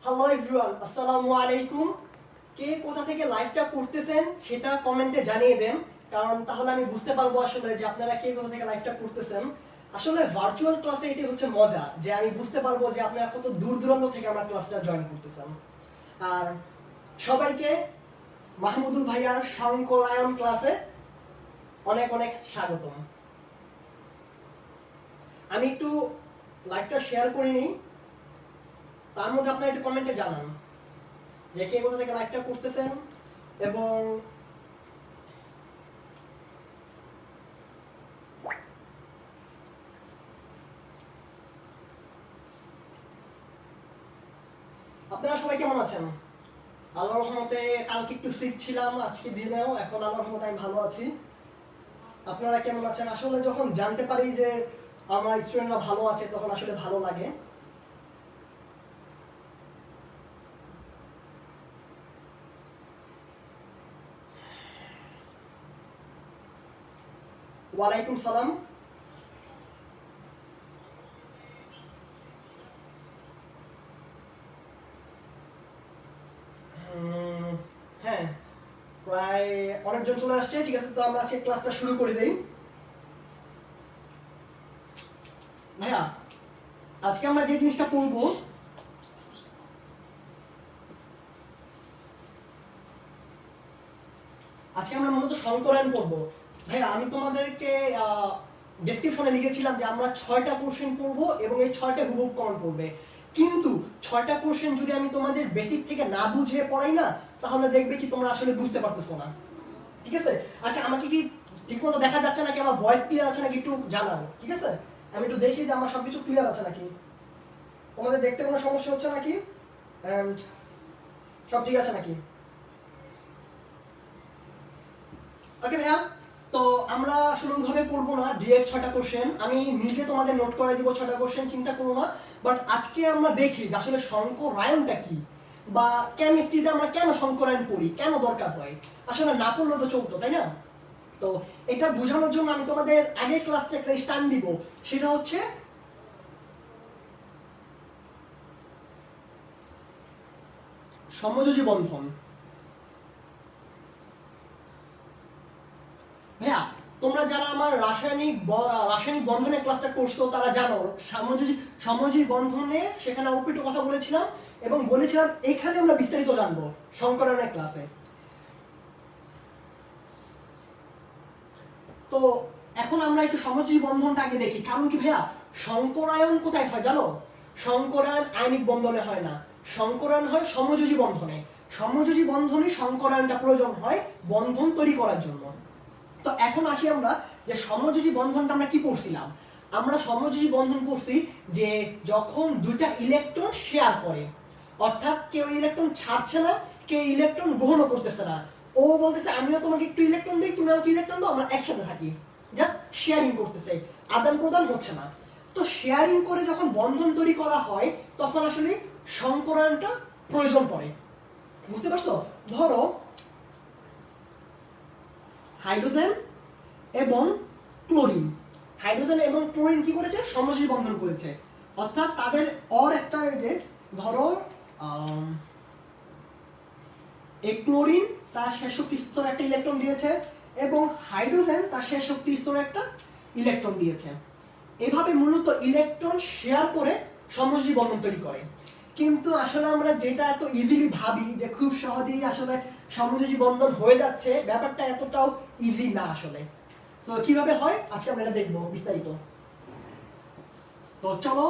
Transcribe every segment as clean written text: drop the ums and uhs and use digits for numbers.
Hello everyone, আসসালামু আলাইকুম। কে কোথা থেকে লাইভটা করতেছেন সেটা কমেন্টে জানিয়ে দেন, কারণ তাহলে আমি বুঝতে পারবো আসলে যে আপনারা কে কোথা থেকে লাইভটা করতেছেন। আসলে ভার্চুয়াল ক্লাসে এটি হচ্ছে মজা, যে আমি বুঝতে পারবো যে আপনারা কত দূর দূরান্ত থেকে আমার ক্লাসটা জয়েন করতেছেন। আর সবাইকে মাহমুদুল ভাইয়ার শঙ্করায়ণ ক্লাসে অনেক অনেক স্বাগতম। আমি একটু লাইভটা শেয়ার করে নিই, তার মধ্যে আপনারা একটু কমেন্টে জানান যে কে কোথা থেকে লাইভটা করতেছেন। এবং আপনারা সবাই কেমন আছেন? আল্লাহর রহমতে কালকে একটু সিক ছিলাম, আজকে দিনেও এখন আল্লাহর রহমতে আমি ভালো আছি। আপনারা কেমন আছেন? আসলে যখন জানতে পারি যে আমার স্টুডেন্টরা ভালো আছে তখন আসলে ভালো লাগে। ওয়ালাইকুম সালাম। হ্যাঁ, প্রায় অনেকজন চলে আসছে। ঠিক আছে, তো আমরা আজকে ক্লাসটা শুরু করে দেই। ভাইয়া, আজকে আমরা যে জিনিসটা পড়বো, আজকে আমরা মূলত সংকলন পড়বো। ভাইয়া, আমি তোমাদেরকে ডেসক্রিপশনে লিখেছিলাম যে আমরা 6টা কোশ্চেন পড়বো এবং এই 6টা হুবহু কমন পড়বে। কিন্তু 6টা কোশ্চেন যদি আমি তোমাদের বেসিক থেকে না বুঝে পড়াই না, তাহলে দেখবে কি তোমরা আসলে বুঝতে পারতেছো না। ঠিক আছে? আচ্ছা, আমাকে কি ঠিকমতো দেখা যাচ্ছে নাকি, আমার ভয়েস ক্লিয়ার আছে নাকি একটু জানাও। ঠিক আছে, আমি একটু দেখি যে আমার সবকিছু ক্লিয়ার আছে নাকি, তোমাদের দেখতে কোনো সমস্যা হচ্ছে নাকি, এন্ড সব ঠিক আছে নাকি। ওকে ভাইয়া, তো আমরা আসলে ওইভাবে পড়বো না ডিরেক্ট 6টা কোশ্চেন। আমি নিজে তোমাদের নোট করে দিব 6টা কোশ্চেন, চিন্তা করো না। বাট আজকে আমরা দেখি যে আসলে শঙ্করায়ণটা কি, বা কেমিস্ট্রিতে আমরা কেন শঙ্করায়ণ পড়ি, কেন দরকার হয়। আসলে না পড়লেও তো চলতো, তাই না? তো এটা বোঝানোর জন্য আমি তোমাদের আগের ক্লাস থেকে একটা স্ট্যান্ড দিব, সেটা হচ্ছে সমযোজী বন্ধন। ভাইয়া, তোমরা যারা আমার রাসায়নিক বন্ধনের ক্লাসটা করছো তারা জানো সমযোজী বন্ধনে সেখানে অল্প একটু কথা বলেছিলাম এবং বলেছিলাম এখানে আমরা বিস্তারিত জানবো সংকরায়নের ক্লাসে। তো এখন আমরা একটু সমযোজী বন্ধনটা আগে দেখি। কারণ কি ভাইয়া, সংকরায়ন কোথায় হয় জানো? সংকরায়ন আয়নিক বন্ধনে হয় না, সংকরায়ন হয় সমযোজী বন্ধনে। সমযোজী বন্ধনে সংকরায়নটা প্রয়োজন হয় বন্ধন তৈরি করার জন্য। তো এখন আসি আমরা যে সমযোজী বন্ধনটা আমরা কি পড়ছিলাম। আমরা সমযোজী বন্ধন পড়ছি যে যখন দুইটা ইলেকট্রন শেয়ার করে, অর্থাৎ কেউ ইলেকট্রন ছাড়ছে না, কেউ ইলেকট্রন গ্রহণও করতেছে না। ও বলতেছে আমিও তোমাকে একটু ইলেকট্রন দিই, তুমি আমাকে ইলেকট্রন দাও, আমরা একসাথে থাকি, জাস্ট শেয়ারিং করতেছে, আদান প্রদান হচ্ছে না। তো শেয়ারিং করে যখন বন্ধন তৈরি করা হয় তখন আসলে সংকরায়নটা প্রয়োজন পড়ে। বুঝতে পারছো? ধরো হাইড্রোজেন এবং ক্লোরিন, হাইড্রোজেন এবং ক্লোরিন কি করেছে? সমযোজী বন্ধন করেছে। অর্থাৎ তাদের একটা যে ধরো এই ক্লোরিন তার শেষ শক্তি স্তরে একটা ইলেকট্রন দিয়েছে এবং হাইড্রোজেন তার শেষ শক্তি স্তরে একটা ইলেকট্রন দিয়েছে। এভাবে মূলত ইলেকট্রন শেয়ার করে সমযোজী বন্ধন তৈরি করে। কিন্তু আসলে আমরা যেটা এত ইজিলি ভাবি যে খুব সহজেই আসলে সমযোজী বন্ধন হয়ে যাচ্ছে, ব্যাপারটা এতটাও ইজি না আসলে। তো কিভাবে হয় আজকে আমরা এটা দেখবো বিস্তারিত। তো চলো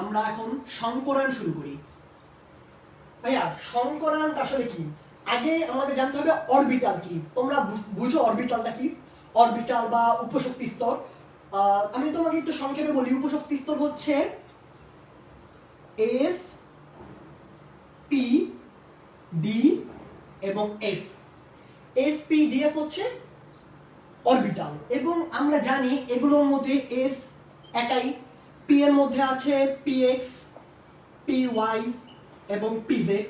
আমরা এখন সংকরায়ন শুরু করি। ভাইয়া, সংকরায়নটা আসলে কি? আগে আমাদের জানতে হবে অরবিটাল কি। তোমরা বুঝো অরবিটালটা কি? অরবিটাল বা উপশক্তি স্তর। আমি তোমাকে একটু সংক্ষেপে বলি। উপশক্তি স্তর হচ্ছে এস, পি, ডি এবং F. S, P, D, F হচ্ছে অরবিটাল। এবং আমরা জানি এগুলোর মধ্যে এস একাই, পি এর মধ্যে আছে পি এক্স, পি ওয়াই এবং পি জেড।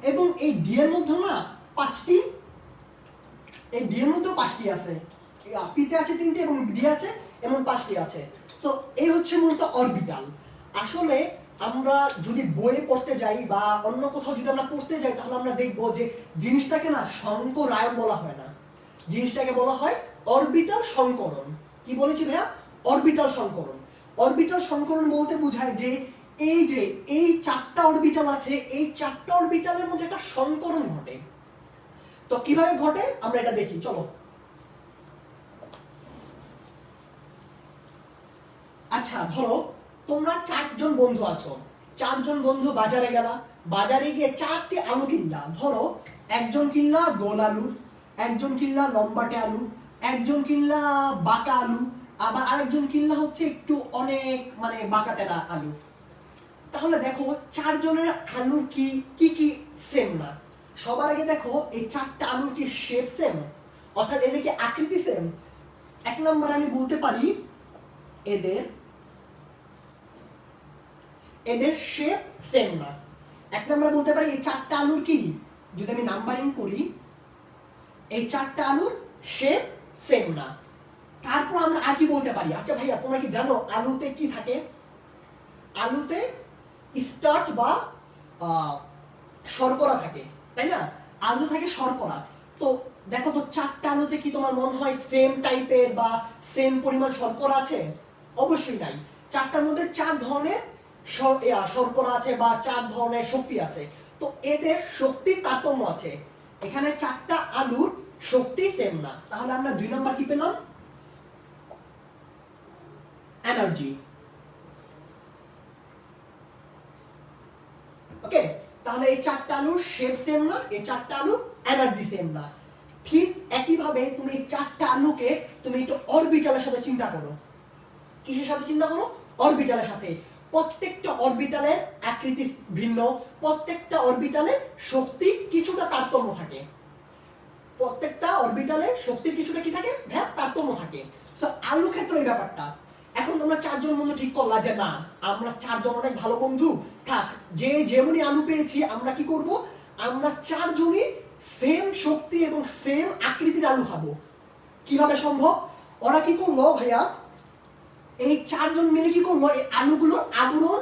এবং এই ডি এর মধ্যে না 5টি, এই ডি এর মধ্যেও 5টি আছে। পিতে আছে 3টি এবং ডি আছে এমন 5টি আছে। সো এই হচ্ছে মূলত অরবিটাল। আসলে আমরা যদি বইয়ে পড়তে যাই বা অন্য কোথাও যদি আমরা পড়তে যাই তাহলে আমরা দেখবো যে জিনিসটাকে না সংকরায়ন বলা হয় না, জিনিসটাকে বলা হয় অরবিটাল সংকরণ। কি বলেছি ভাইয়া? অরবিটাল সংকরণ। অরবিটাল সংকরণ বলতে বোঝায় যে এই চারটা অরবিটাল আছে, এই চারটা অরবিটালের মধ্যে একটা সংকরণ ঘটে। তো কিভাবে ঘটে আমরা এটা দেখি, চলো। আচ্ছা ধরো তোমরা 4 জন বন্ধু আছো, 4 জন বন্ধু বাজারে গেলা, বাজারে গিয়ে 4টি আলু কিনলা। ধরো একজন কিনলা গোল আলু, একজন কিনলা লম্বাটে আলু, একজন কিনলা বাঁকা আলু, আবার আরেকজন কিনলা হচ্ছে একটু অনেক মানে বাঁকা তেরা আলু। তাহলে দেখো 4 জনের আলু কি কি কি সেম না? সবার আগে দেখো এই 4টা আলুর কি শেপ সেম, অর্থাৎ এদের কি আকৃতি সেম? এক নম্বর আমি বলতে পারি এদের শেপ সেম না। এক নম্বর বলতে পারি এই 4টা আলুর কি, যদি আমি নাম্বারিং করি, এই 4টা আলুর শেপ সেম না। তারপর আমরা আর কি বলতে পারি? আচ্ছা ভাইয়া তোমরা কি জানো আলুতে কি থাকে? আলুতে স্টার্চ বা শর্করা থাকে, তাই না? আলু থাকে শর্করা। তো দেখো তো 4টা আলুতে কি তোমার মনে হয় সেম টাইপের বা সেম পরিমাণ শর্করা আছে? অবশ্যই নাই। 4টার মধ্যে 4 ধরনের শর্করা আছে বা 4 ধরনের শক্তি আছে। তো এদের শক্তির তারতম্য আছে। এখানে 4টা আলুর শক্তি সেম না। তাহলে আমরা 2 নাম্বার কি পেলাম? এনার্জি। ওকে, তাহলে এই 4টা আলুর শেপ সেম না, এই 4টা আলুর এনার্জি সেম না। ঠিক একইভাবে তুমি এই 4টা আলুকে তুমি একটু অরবিটালের সাথে চিন্তা করো। কিসের সাথে চিন্তা করো? অরবিটালের সাথে। প্রত্যেকটা অরবিটালের আকৃতি ভিন্ন, প্রত্যেকটা অরবিটালের শক্তি কিছুটা তারতম্য থাকে। প্রত্যেকটা অরবিটালের শক্তির কিছুটা কি থাকে? তারতম্য থাকে। সো আলু ক্ষেত্রে এই ব্যাপারটা। এখন তোমরা 4 জন বন্ধু ঠিক করলা যে না আমরা 4 জন অনেক ভালো বন্ধু, থাক যে যেমনই আলু পেয়েছি আমরা কি করব, আমরা 4 জনই সেম শক্তি এবং সেম আকৃতির আলু খাবো। কিভাবে সম্ভব? ওরা কি করলো ভাইয়া, এই 4 জন মিলে কি করলো, এই আলুগুলোর আবরণ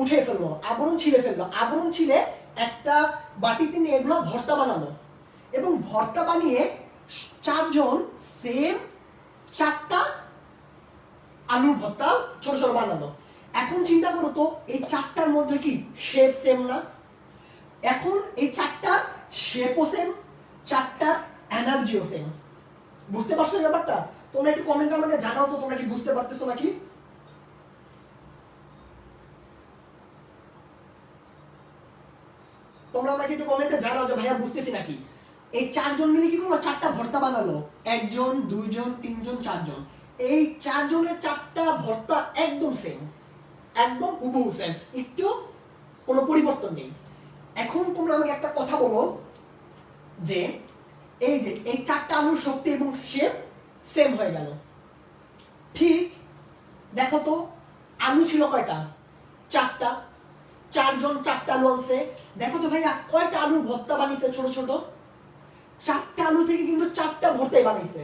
উঠে ফেললো, আবরণ ছিঁড়ে ফেললো। আবরণ ছিঁড়ে একটা বাটিতে নিয়ে এগুলো ভর্তা বানালো এবং ভর্তা বানিয়ে 4 জন সেম 4টা আলুর ভর্তা ছোট ছোট বানালো। এখন চিন্তা করো তো এই 4টার মধ্যে কি শেপ সেম না? এখন এই 4টার শেপও সেম, 4টার এনার্জিও সেম। বুঝতে পারছো ব্যাপারটা? তোমরা একটু কমেন্টে আমাকে জানাও তো তোমরা কি বুঝতে পারতেছো নাকি? তোমরা আমাকে একটু কমেন্টে জানাও যে ভাইয়া বুঝতেছি নাকি। এই 4 জন মিলে কি করলো, 4টা ভর্তা বানালো। 1 জন 2 জন 3 জন 4 জন, এই 4 জনের 4টা ভর্তা একদম সেম, একদম হুবহু সেম, একটু কোনো পরিবর্তন নেই। এখন তোমরা আমাকে একটা কথা বলো যে এই 4টা আলুর শক্তি এবং শেপ সেম হয়ে গেল। ঠিক দেখো তো আলু ছিল কয়টা? 4টা। 4 জন 4টা আলু আনছে। দেখো তো ভাইয়া কয়টা আলুর ভর্তা বানিয়েছে ছোট ছোট? 4টা আলু থেকে কিন্তু 4টা ভর্তাই বানাইছে।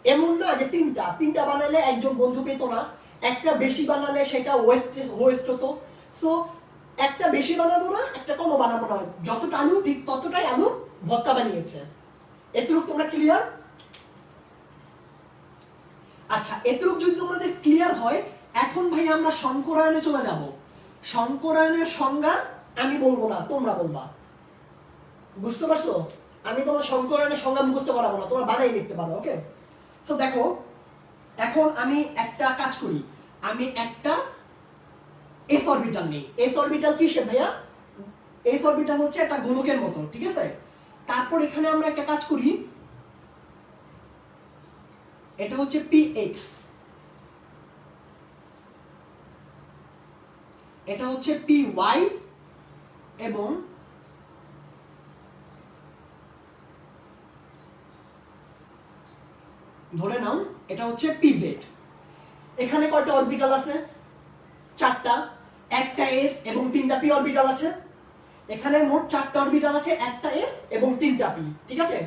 এমন না যে 3টা বানালে একজন বন্ধু পেত না, একটা বেশি বানালে সেটা ওয়েস্ট হতো। সো একটা বেশি বানাবো না, একটা কম বানাবো না, যতটা আলু ঠিক ততটাই আলু ভর্তা বানিয়েছে। এতটুকু তোমরা ক্লিয়ার? আচ্ছা এতটুকু যদি তোমাদের ক্লিয়ার হয়, এখন ভাই আমরা সংকরায়নে চলে যাব। সংকরায়নের সংজ্ঞা আমি বলবো না, তোমরা বলবা। বুঝতে পারছো? আমি তোমার সংকরায়নের সংজ্ঞা মুখস্থ করাবো না, তোমরা বানাই লিখতে পারো। ওকে, তো দেখো এখন আমি একটা কাজ করি, আমি একটা এস অরবিটাল নেই। এস অরবিটাল কি সে ভাইয়া? এস অরবিটাল হচ্ছে একটা গোলকের মতো, ঠিক আছে? তারপর এখানে আমরা একটা কাজ করি, এটা হচ্ছে px, এটা হচ্ছে py এবং ধরে নাও এটা হচ্ছে pz। এখানে কয়টা অরবিটাল আছে? 4টা, একটা s এবং 3টা p অরবিটাল আছে। এখানে মোট 4টা অরবিটাল আছে, একটা s এবং 3টা p, ঠিক আছে?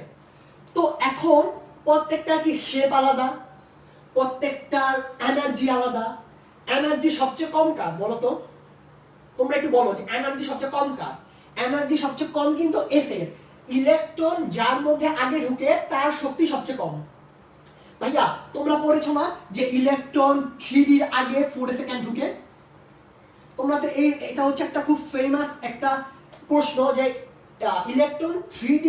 তো এখন প্রত্যেকটার কি শেপ আলাদা, প্রত্যেকটার এনার্জি আলাদা। এনার্জি সবচেয়ে কম কার বলো তো? বলো যে এনার্জি সবচেয়ে কম কার? এনার্জি সবচেয়ে কম কিন্তু এস এর। ইলেকট্রন যার মধ্যে আগে ঢুকে তার শক্তি সবচেয়ে কম। ভাইয়া তোমরা পড়েছো না যে ইলেকট্রন 3D এর আগে 4 সেকেন্ড ঢুকে? তোমরা তো এটা হচ্ছে একটা খুব ফেমাস একটা প্রশ্ন যে ইলেকট্রন 3D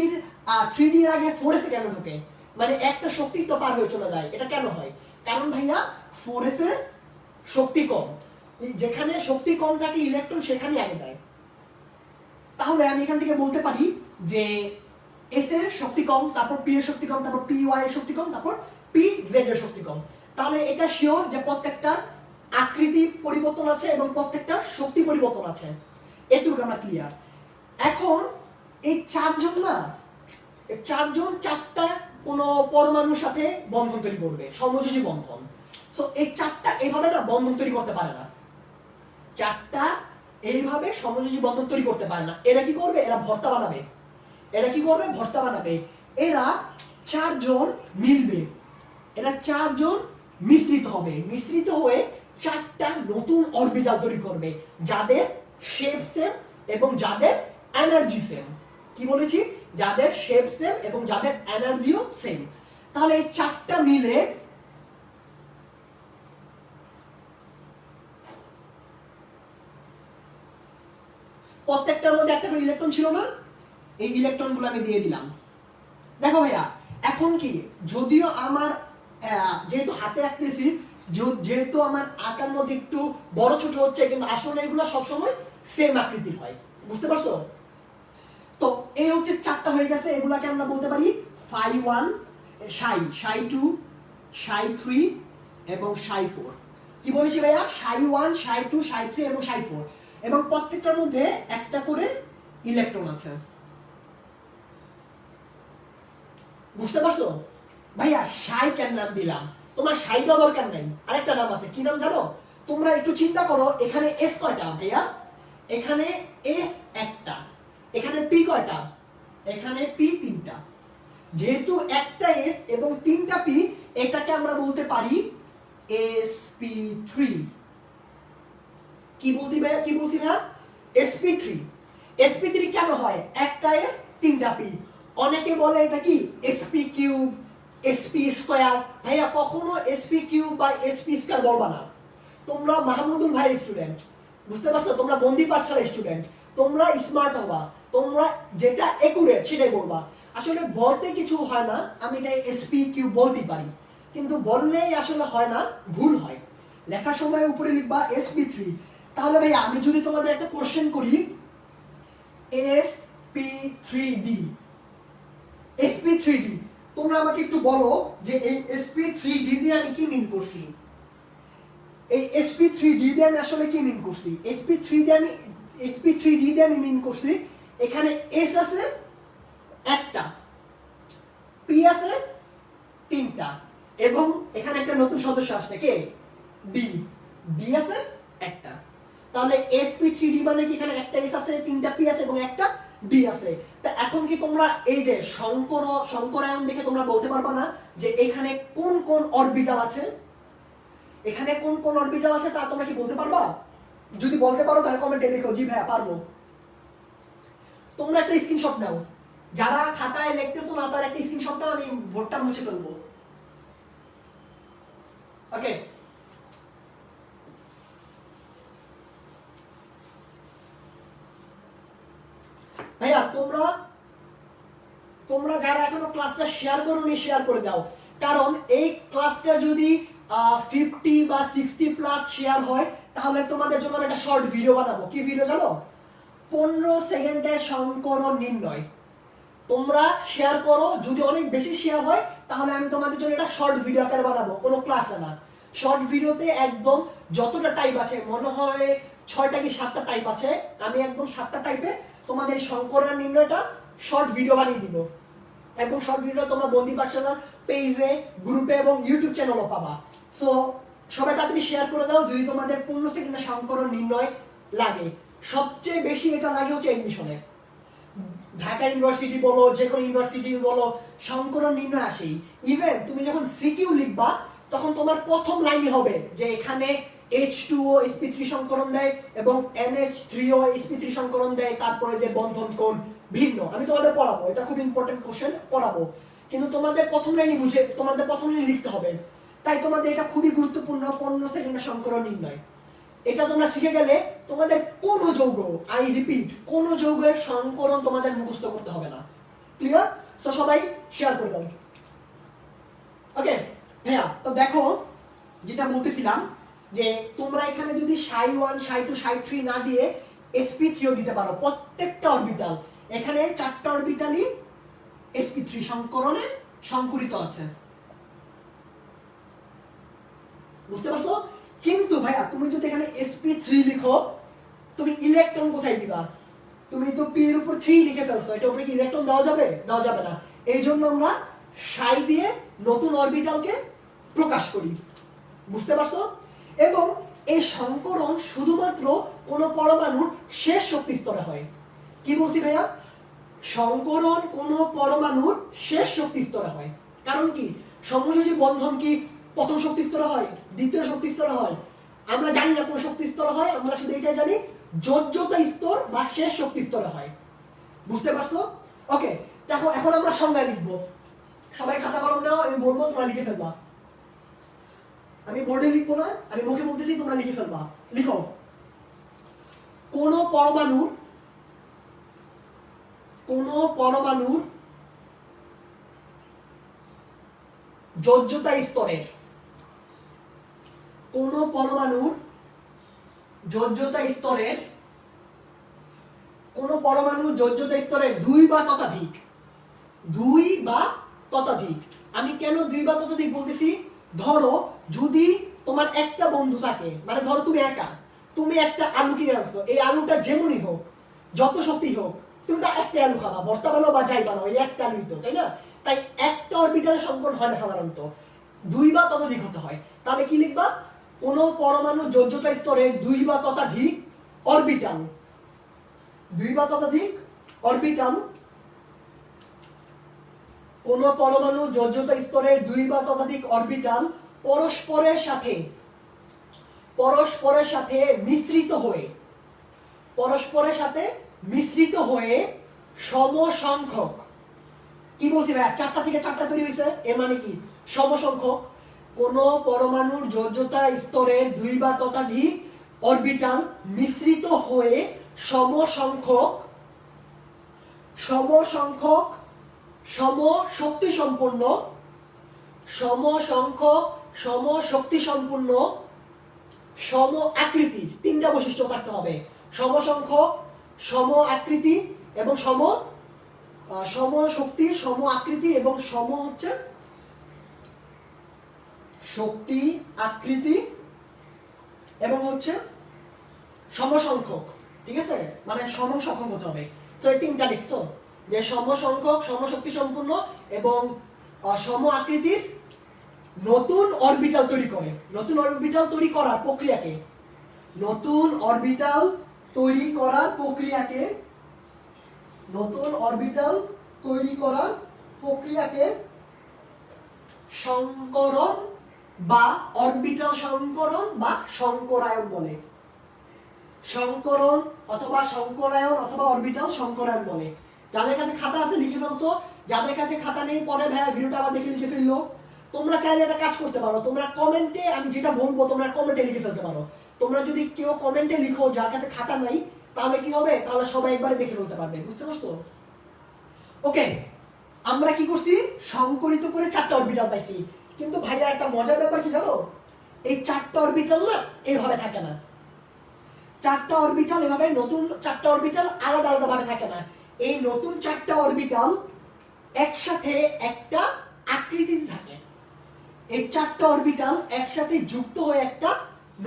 এর আগে 4 সেকেন্ড ঢুকে, মানে একটা শক্তি তো পার হয়ে চলে যায়। এটা কেন হয়? কারণ ভাইয়া 4s এর শক্তি কম, যেখানে শক্তি কম থাকে ইলেকট্রন সেখানেই আগে যায়। তাহলে আমি এখান থেকে বলতে পারি যে এস এর শক্তি কম, তারপর পি এর শক্তি কম, তারপর পি ওয়াই এর শক্তি কম, তারপর পি জেড এর শক্তি কম। তাহলে এটা শিওর যে প্রত্যেকটা আকৃতি পরিবর্তন আছে এবং প্রত্যেকটা শক্তি পরিবর্তন আছে। এটুকু আমরা ক্লিয়ার। এখন এই চারজন না, চারজন চারটা কোন পরমাণুর সাথে বন্ধন তৈরি করবে, সমযোজী বন্ধন। সো এই চারটা এইভাবে না বন্ধন তৈরি করতে পারে না, চারটা এইভাবে সমযোজী বন্ধন তৈরি করতে পারে না। এরা কি করবে? এরা ভর্তা বানাবে। এরা কি করবে? ভর্তা বানাবে। এরা চারজন মিলবে, এরা চারজন মিশ্রিত হবে, মিশ্রিত হয়ে চারটা নতুন অরবিটাল তৈরি করবে, যাদের শেপ সেম এবং যাদের এনার্জি সেম। কি বলেছি? যাদের শেপ সেম এবং যাদের এনার্জিও সেম। তাহলে এই চারটা মিলে প্রত্যেকটার মধ্যে একটা করে ইলেকট্রন ছিল না? এই ইলেকট্রনগুলো আমি দিয়ে দিলাম। দেখো ভাইয়া এখন কি, যদিও আমার যেহেতু হাতে আঁকতেছি, যেহেতু আমার আঁকার মধ্যে একটু বড় ছোট হচ্ছে, কিন্তু আসলে এগুলো সবসময় সেম আকৃতির হয়। বুঝতে পারছো? তো এই হচ্ছে চারটা হয়ে গেছে। এগুলাকে আমরা বলতে পারি ফাই 1, সাই 2, সাই 3 এবং সাই 4। কি বলেছি ভাইয়া? সাই 1, সাই 2, সাই 3 এবং সাই 4, এবং প্রত্যেকটার মধ্যে একটা করে ইলেকট্রন আছে। বুঝতে পারছো? ভাইয়া সাই কেন নাম দিলাম? তোমার সাই দেওয়া দরকার নাই, আরেকটা নাম আছে। কি নাম জানো? তোমরা একটু চিন্তা করো, এখানে এস কয়টা ভাইয়া? এখানে এস একটা, এখানে পি কয়টা? এখানে পি তিনটা। যেহেতু একটা এস এবং তিনটা পি, এটাকে আমরা বলতে পারি sp3। কি বলছি ভাইয়া? কি বলছি ভাইয়া? sp3। sp3 কেন হয়? একটা এস তিনটা পি। অনেকে বলে এটা কি sp কিউব, sp স্কয়ার। ভাইয়া কখনো sp কিউব বা sp স্কয়ার বলবা না। তোমরা মাহমুদুল ভাইয়ের স্টুডেন্ট, বুঝতে পারছো? তোমরা বন্দি পাঠশালার স্টুডেন্ট, তোমরা স্মার্ট হবা, তোমরা যেটা একুরেট সেটাই বলবা। আসলে বলতে কিছু হয় না, আমি এটা sp কিউব বলতে পারি, কিন্তু বললেই আসলে হয় না, ভুল হয়। লেখার সময় উপরে লিখবা sp3। তাহলে ভাইয়া আমি যদি তোমাদের একটা কোশ্চেন করি, sp3d, sp3d, তোমরা আমাকে একটু বলো যে এই sp3d দিয়ে আমি কি মিন করছি? এই sp3d দিয়ে আমি আসলে কি মিন করছি? sp3d দিয়ে আমি মিন করছি এখানে s আছে একটা, p আছে তিনটা, এবং এখানে একটা নতুন সদস্য আসছে, কে? d, d আছে একটা। তাহলে sp3d মানে কি এখানে একটা s আছে, তিনটা p আছে এবং একটা d আছে। তা এখন কি তোমরা এই যে সংকরায়ন দেখে তোমরা বলতে পারবা না যে এখানে কোন কোন অরবিটাল আছে? এখানে কোন কোন অরবিটাল আছে তা তোমরা কি বলতে পারবা? যদি বলতে পারো তাহলে কমেন্টে লিখো জি ভাইয়া পারবো। তোমরা একটা স্ক্রিনশট নাও, যারা খাতায় লিখতেছো না তার একটা স্ক্রিনশট নাও, আমি বোর্ডটা মুছে ফেলবো। ওকে, ভাইয়া তোমরা যারা এখনো ক্লাসটা শেয়ার করোনি শেয়ার করে দাও, কারণ এই ক্লাসটা যদি 50 বা 60 প্লাস শেয়ার হয় তাহলে তোমাদের জন্য আমি একটা শর্ট ভিডিও বানাবো। কি ভিডিও জানো? 15 সেকেন্ডে সংকরণ নির্ণয়। তোমরা শেয়ার করো, যদি অনেক বেশি শেয়ার হয় তাহলে আমি তোমাদের জন্য একটা শর্ট ভিডিও আকারে বানাবো, কোনো ক্লাসে না। শর্ট ভিডিওতে একদম যতটা টাইপ আছে, মনে হয় 6টা কি 7টা টাইপ আছে, আমি একদম 7টা টাইপে তোমাদের সংকরণ নির্ণয়টা শর্ট ভিডিও বানিয়ে দিব। এবং শর্ট ভিডিও তোমরা বন্দি পাঠশালার পেজে, গ্রুপে এবং ইউটিউব চ্যানেলও পাবা। সো সবাই তাড়াতাড়ি শেয়ার করে দাও যদি তোমাদের 15 সেকেন্ডে সংকরণ নির্ণয় লাগে। সবচেয়ে বেশি এটা লাগে হচ্ছে এডমিশনে। ঢাকা ইউনিভার্সিটি বলো, যে কোনো ইউনিভার্সিটি বলো, সংকরণ নির্ণয় আসেই। ইভেন তুমি যখন সিকিউ লিখবা তখন তোমার প্রথম লাইনই হবে যে এখানে H2O sp3 সংকরণ দেয় এবং NH3O sp3 সংকরণ দেয়, তারপরে যে বন্ধন কোণ ভিন্ন। আমি তোমাদের পড়াবো, এটা খুব ইম্পর্টেন্ট কোশ্চেন, পড়াবো, কিন্তু তোমাদের প্রথম লাইনই বুঝে, তোমাদের প্রথম লাইন লিখতে হবে। তাই তোমাদের এটা খুবই গুরুত্বপূর্ণ, 15 সেকেন্ডের সংকরণ নির্ণয়। এটা তোমরা শিখে গেলে তোমাদের কোন যৌগ, আই রিপিট, কোন যৌগের সংকরণ তোমাদের মুখস্থ করতে হবে না। ক্লিয়ার? তো সবাই শেয়ার করে দাও। ওকে ভাইয়া, তো দেখো যেটা বলতেছিলাম যে তোমরা এখানে যদি ψ1 ψ2 ψ3 না দিয়ে sp3 দিতে পারো প্রত্যেকটা অরবিটাল, এখানে 4টা অরবিটালই sp3 সংকরণে সংকরিত আছে, বুঝতে পারছো? কিন্তু ভাইয়া তুমি যদি এখানে sp3 লিখো, তুমি ইলেকট্রন কোথায় দিবা? তুমি তো p এর উপর 3 লিখে ফেলছো, এটা উপরে কি ইলেকট্রন দেওয়া যাবে? দেওয়া যাবে না। এই জন্য আমরা সাই দিয়ে নতুন অরবিটালকে প্রকাশ করি, বুঝতে পারছো? এবং এই সংকরণ শুধুমাত্র কোন পরমাণুর শেষ শক্তি স্তরে হয়। কি বলছি ভাইয়া? সংকরণ কোন পরমাণুর শেষ শক্তি স্তরে হয়। কারণ কি, সমযোজী বন্ধন কি প্রথম শক্তি স্তরে হয়, দ্বিতীয় শক্তি স্তরে হয়? আমরা জানি না কোন শক্তি স্তরে হয়, আমরা শুধু এটাই জানি যোজ্যতা স্তর বা শেষ শক্তি স্তরে হয়, বুঝতে পারছো? ওকে, দেখো এখন আমরা সংজ্ঞা লিখবো। সবাই খাতা কলম নাও, আমি বলবো তোমরা লিখে ফেলবা। আমি বোর্ডে লিখবো না, আমি মুখে বলতেছি, তোমরা লিখে ফেলবা। লিখো, কোন পরমাণুর যোজ্যতা স্তরের, কোন পরমাণুর যোজ্যতা স্তরের, কোন পরমাণুর যোজ্যতা স্তরের 2 বা ততোধিক, 2 বা ততোধিক। আমি কেন 2 বা ততোধিক বলতেছি? ধরো যদি তোমার একটা বন্ধু থাকে, মানে ধরো তুমি একা, তুমি একটা আলু কিনে আনছো, এই আলুটা যেমনই হোক, যত শক্তি হোক, তুমি তো একটা আলু খাবা, ভর্তা বানাও বা যাই বানাও, এই একটা আলুই তো, তাই না? তাই একটা অরবিটালের সংকরণ হয় না সাধারণত, 2 বা ততোধিক হতে হয়। তাহলে কি লিখবা? কোন পরমাণু যোজ্যতা স্তরের 2 বা ততোধিক অরবিটাল, 2 বা ততোধিক অরবিটাল, কোন পরমাণু যোজ্যতা স্তরের 2 বা ততোধিক অরবিটাল পরস্পরের সাথে মিশ্রিত হয়ে সমসংখ্যক। কি বলছি ভাই? 4টা থেকে 4টা তৈরি হয়েছে, এর মানে কি? সমসংখ্যক। কোন পরমাণুর যোজ্যতা স্তরের 2 বা ততোধিক অরবিটাল মিশ্রিত হয়ে সমশক্তি সম্পন্ন সম আকৃতির 3টা বৈশিষ্ট্য থাকতে হবে: সমসংখ্যক, সম আকৃতি এবং সম শক্তি, সম আকৃতি এবং সম হচ্ছে শক্তি, আকৃতি এবং হচ্ছে সমসংখ্যক। ঠিক আছে, মানে সমসংখ্যক হতে হবে। তো এই 3টা লিখছো যে সমসংখ্যক, সমশক্তি সম্পন্ন এবং সম আকৃতির নতুন অরবিটাল তৈরি করে। নতুন অরবিটাল তৈরি করার প্রক্রিয়াকে সংকরণ বা অরবিটাল সংকরণ বা সংকরায়ন বলে। সংকরণ অথবা সংকরায়ন অথবা অরবিটাল সংকরায়ন বলে। যাদের কাছে খাতা আছে লিখে ফেলছো, যাদের কাছে খাতা নেই পরে ভাইয়া ভিডিওটা আবার দেখে লিখে ফেললো। তোমরা চাইলে একটা কাজ করতে পারো, তোমরা কমেন্টে আমি যেটা বলবো তোমরা কমেন্টে লিখে ফেলতে পারো। তোমরা যদি কেউ কমেন্টে লিখো যার কাছে খাতা নাই, তাহলে কি হবে? তাহলে সবাই একবারে দেখে ফেলতে পারবে, বুঝতে পারছো? ওকে, আমরা কি করছি? সংকরিত করে 4টা অরবিটাল পাইছি। কিন্তু ভাইয়া একটা মজার ব্যাপার কি জানো? এই 4টা অরবিটাল না এইভাবে থাকে না। 4টা অরবিটাল এভাবে, নতুন 4টা অরবিটাল আলাদা আলাদা ভাবে থাকে না। এই নতুন 4টা অরবিটাল একসাথে একটা আকৃতি থাকে। এই 4টা অরবিটাল একসাথে যুক্ত হয়ে একটা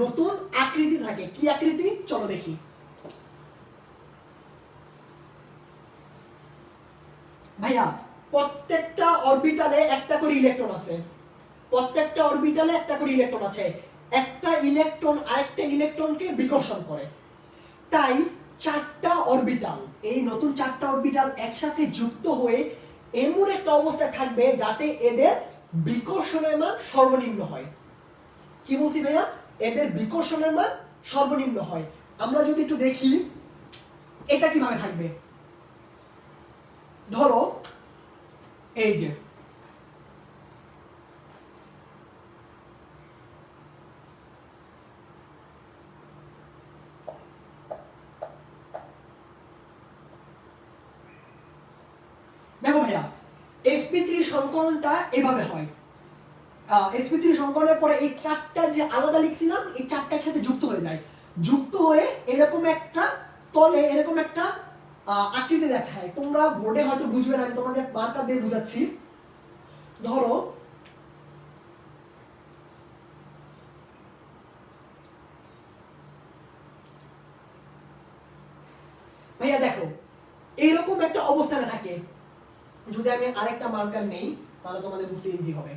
নতুন আকৃতি থাকে। কি আকৃতি? চলো দেখি। ভাইয়া প্রত্যেকটা অরবিটালে একটা করে ইলেকট্রন আছে, প্রত্যেকটা অরবিটালে একটা করে ইলেকট্রন আছে। একটা ইলেকট্রন আরেকটা ইলেকট্রনকে বিকর্ষণ করে। তাই 4টা অরবিটাল, এই নতুন 4টা অরবিটাল একসাথে যুক্ত হয়ে এমন একটা অবস্থায় থাকবে যাতে এদের বিকর্ষণের মান সর্বনিম্ন হয়। কি বলছি ভাইয়া? এদের বিকর্ষণের মান সর্বনিম্ন হয়। আমরা যদি একটু দেখি এটা কিভাবে থাকবে, ধরো এই যে দেখো ভাইয়া sp3 সংকরণটা এভাবে হয়। sp3 সংকরণের পরে এই চারটা যে আলাদা লিখছিলাম এই চারটার সাথে যুক্ত হয়ে যায়, যুক্ত হয়ে এরকম একটা তলে এরকম একটা আকৃতি দেখায়। তোমরা বোর্ডে হয়তো বুঝবে না, আমি তোমাদের মার্কার দিয়ে বুঝাচ্ছি। ধরো ভাইয়া দেখো এইরকম একটা অবস্থানে থাকে। যদি আমি আরেকটা মার্কার নেই তাহলে তোমাদের বুঝতে ইজি হবে।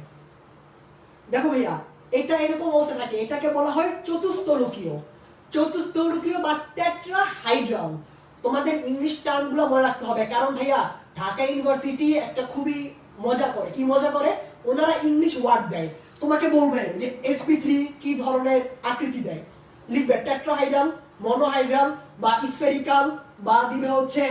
দেখো ভাইয়া এটা এরকম অবস্থা থাকে, এটাকে বলা হয় চতুস্তলকীয়। চতুস্তলকীয় বা টেট্রাহাইড্রাল। তোমাদের ইংলিশ টার্মগুলো মনে রাখতে হবে, কারণ ভাইয়া ঢাকা ইউনিভার্সিটি একটা খুবই মজা করে। কি মজা করে? ওনারা ইংলিশ ওয়ার্ড দেয়, তোমাকে বলবে যে sp3 কি ধরনের আকৃতি দেয়, লিখবে টেট্রাহাইড্রাল, মনোহাইড্রাল বা স্ফেরিক্যাল বা দিবে হচ্ছে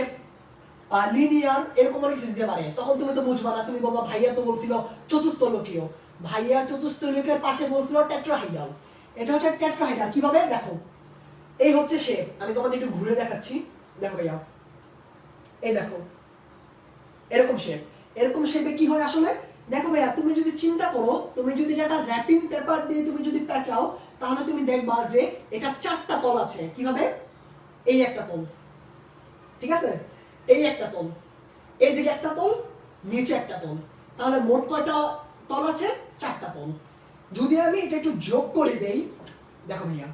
লিনিয়ার, এরকম অনেক কিছু দিতে পারে। তখন তুমি তো বুঝবা না, তুমি বলবা ভাইয়া তো বলছিল চতুস্তলকীয়, ভাইয়া চতুস্তলকীয়ের পাশে বলছিল টেট্রাহাইড্রাল। এটা হচ্ছে টেট্রাহাইড্রাল। কিভাবে? দেখো এই হচ্ছে শেপ, আমি তোমাদের একটু ঘুরে দেখাচ্ছি। দেখো ভাইয়া এই দেখো এরকম শেপ। এরকম শেপে কি হয় আসলে? দেখো ভাইয়া তুমি যদি চিন্তা করো, তুমি যদি একটা র‍্যাপিং পেপার দিয়ে তুমি যদি পেঁচাও তাহলে তুমি দেখবা যে এটা চারটা তল আছে। কিভাবে? এই একটা তল, ঠিক আছে, এই একটা তল, এই দিকে একটা তল, নিচে একটা তল, তাহলে মোট কয়টা তল আছে? চারটা তল। যদি আমি এটা একটু যোগ করে দেই, দেখো ভাইয়া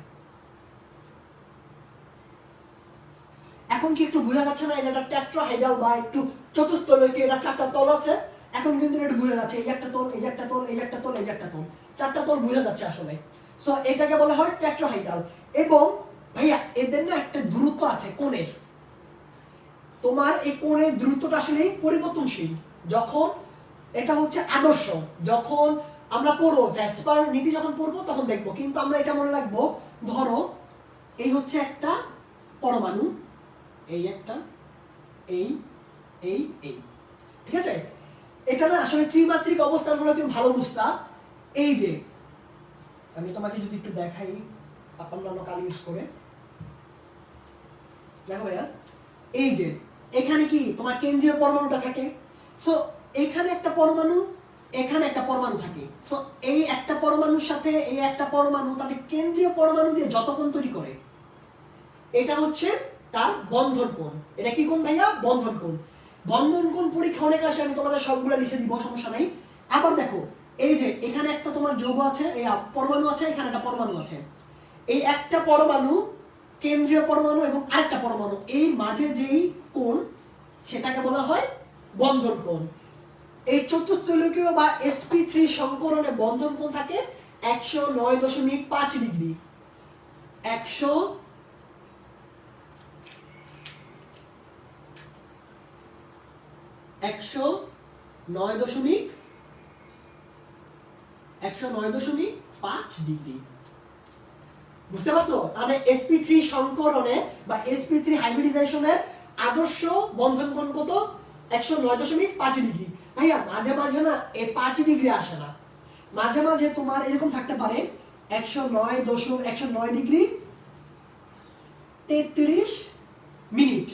এখন কি একটু বোঝা যাচ্ছে না? এটা টেট্রাহাইড্রাল বা একটু চতুস্তলকীয়, এটা চারটা তল আছে। এখন কিন্তু একটু বোঝা যাচ্ছে, এই একটা তল, এই একটা তল, এই একটা তল, এই একটা তল, চারটা তল বোঝা যাচ্ছে আসলে। সো এটাকে বলা হয় টেট্রাহাইড্রাল। এবং ভাইয়া এদের না একটা দূরত্ব আছে কোণের। তোমার এই কোণের দূরত্বটা আসলে পরিবর্তনশীল। যখন এটা হচ্ছে আদর্শ, যখন আমরা পড়বো ভ্যাসপার নীতি যখন পড়বো তখন দেখবো, কিন্তু আমরা এটা মনে রাখবো। ধরো এই হচ্ছে একটা পরমাণু, এই একটা, এই এই এই, ঠিক আছে। এটা না আসলে ত্রিমাত্রিক অবস্থানগুলো তুমি ভালো বুঝতা। এই যে আমি তোমাকে যদি একটু দেখাই অন্যান্য কালি ইউজ করে, দেখো ভাইয়া এই যে এখানে কি তোমার কেন্দ্রীয় পরমাণুটা থাকে। সো এখানে একটা পরমাণু, এখানে একটা পরমাণু থাকে। সো এই একটা পরমাণুর সাথে এই একটা পরমাণু তাদের কেন্দ্রীয় পরমাণু দিয়ে যত কোণ তৈরি করে, এটা হচ্ছে তার বন্ধন কোণ। এটা কি কোণ ভাইয়া? বন্ধন কোণ। বন্ধন কোণ পরীক্ষা অনেক আসে, আমি তোমাদের সবগুলো লিখে দিব, সমস্যা নাই। আবার দেখো এই যে এখানে একটা তোমার যৌগ আছে, এই পরমাণু আছে, এখানে একটা পরমাণু আছে। এই একটা পরমাণু, কেন্দ্রীয় পরমাণু এবং আরেকটা পরমাণু, এই মাঝে যেই কোণ সেটাকে বলা হয় বন্ধন কোণ। এই চতুস্তলকীয় বা sp3 সংকরণে বন্ধন কোণ থাকে 109.5 ডিগ্রি। 109.5 ডিগ্রি। বুঝতে পারছো? তাহলে sp3 সংকরণে বা sp3 হাইব্রিডাইজেশনের আদর্শ বন্ধন কোণ কত? 109.5 ডিগ্রি। ভাইয়া মাঝে মাঝে না এই 5 ডিগ্রি আসে না, মাঝে মাঝে তোমার এরকম থাকতে পারে 109 ডিগ্রি 33 মিনিট।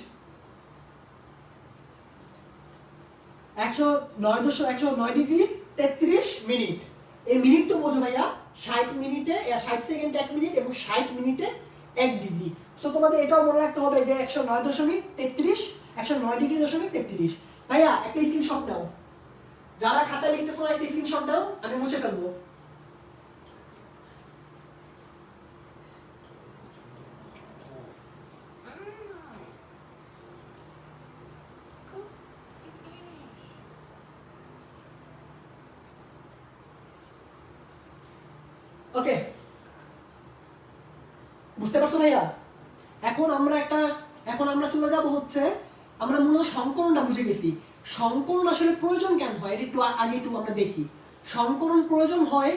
109 degree 33 minute. এই মিনিট তো বোঝো ভাইয়া, 60 মিনিটে 60 সেকেন্ড 1 মিনিট এবং 60 মিনিটে 1 ডিগ্রি। সো তোমাদের এটাও মনে রাখতে হবে যে 109.33 109 ডিগ্রি 33। ভাইয়া একটা স্ক্রিনশট নাও, যারা খাতায় লিখতেছো একটা স্ক্রিনশট দাও, আমি মুছে ফেলবো। ওকে, বুঝতে পারছো ভাইয়া? এখন আমরা চলে যাব হচ্ছে, আমরা মূলত সংকরণটা বুঝে গেছি। সংকরণ আসলে প্রয়োজন কেন হয় এটা একটু আগে একটু আমরা দেখি। সংকরণ প্রয়োজন হয়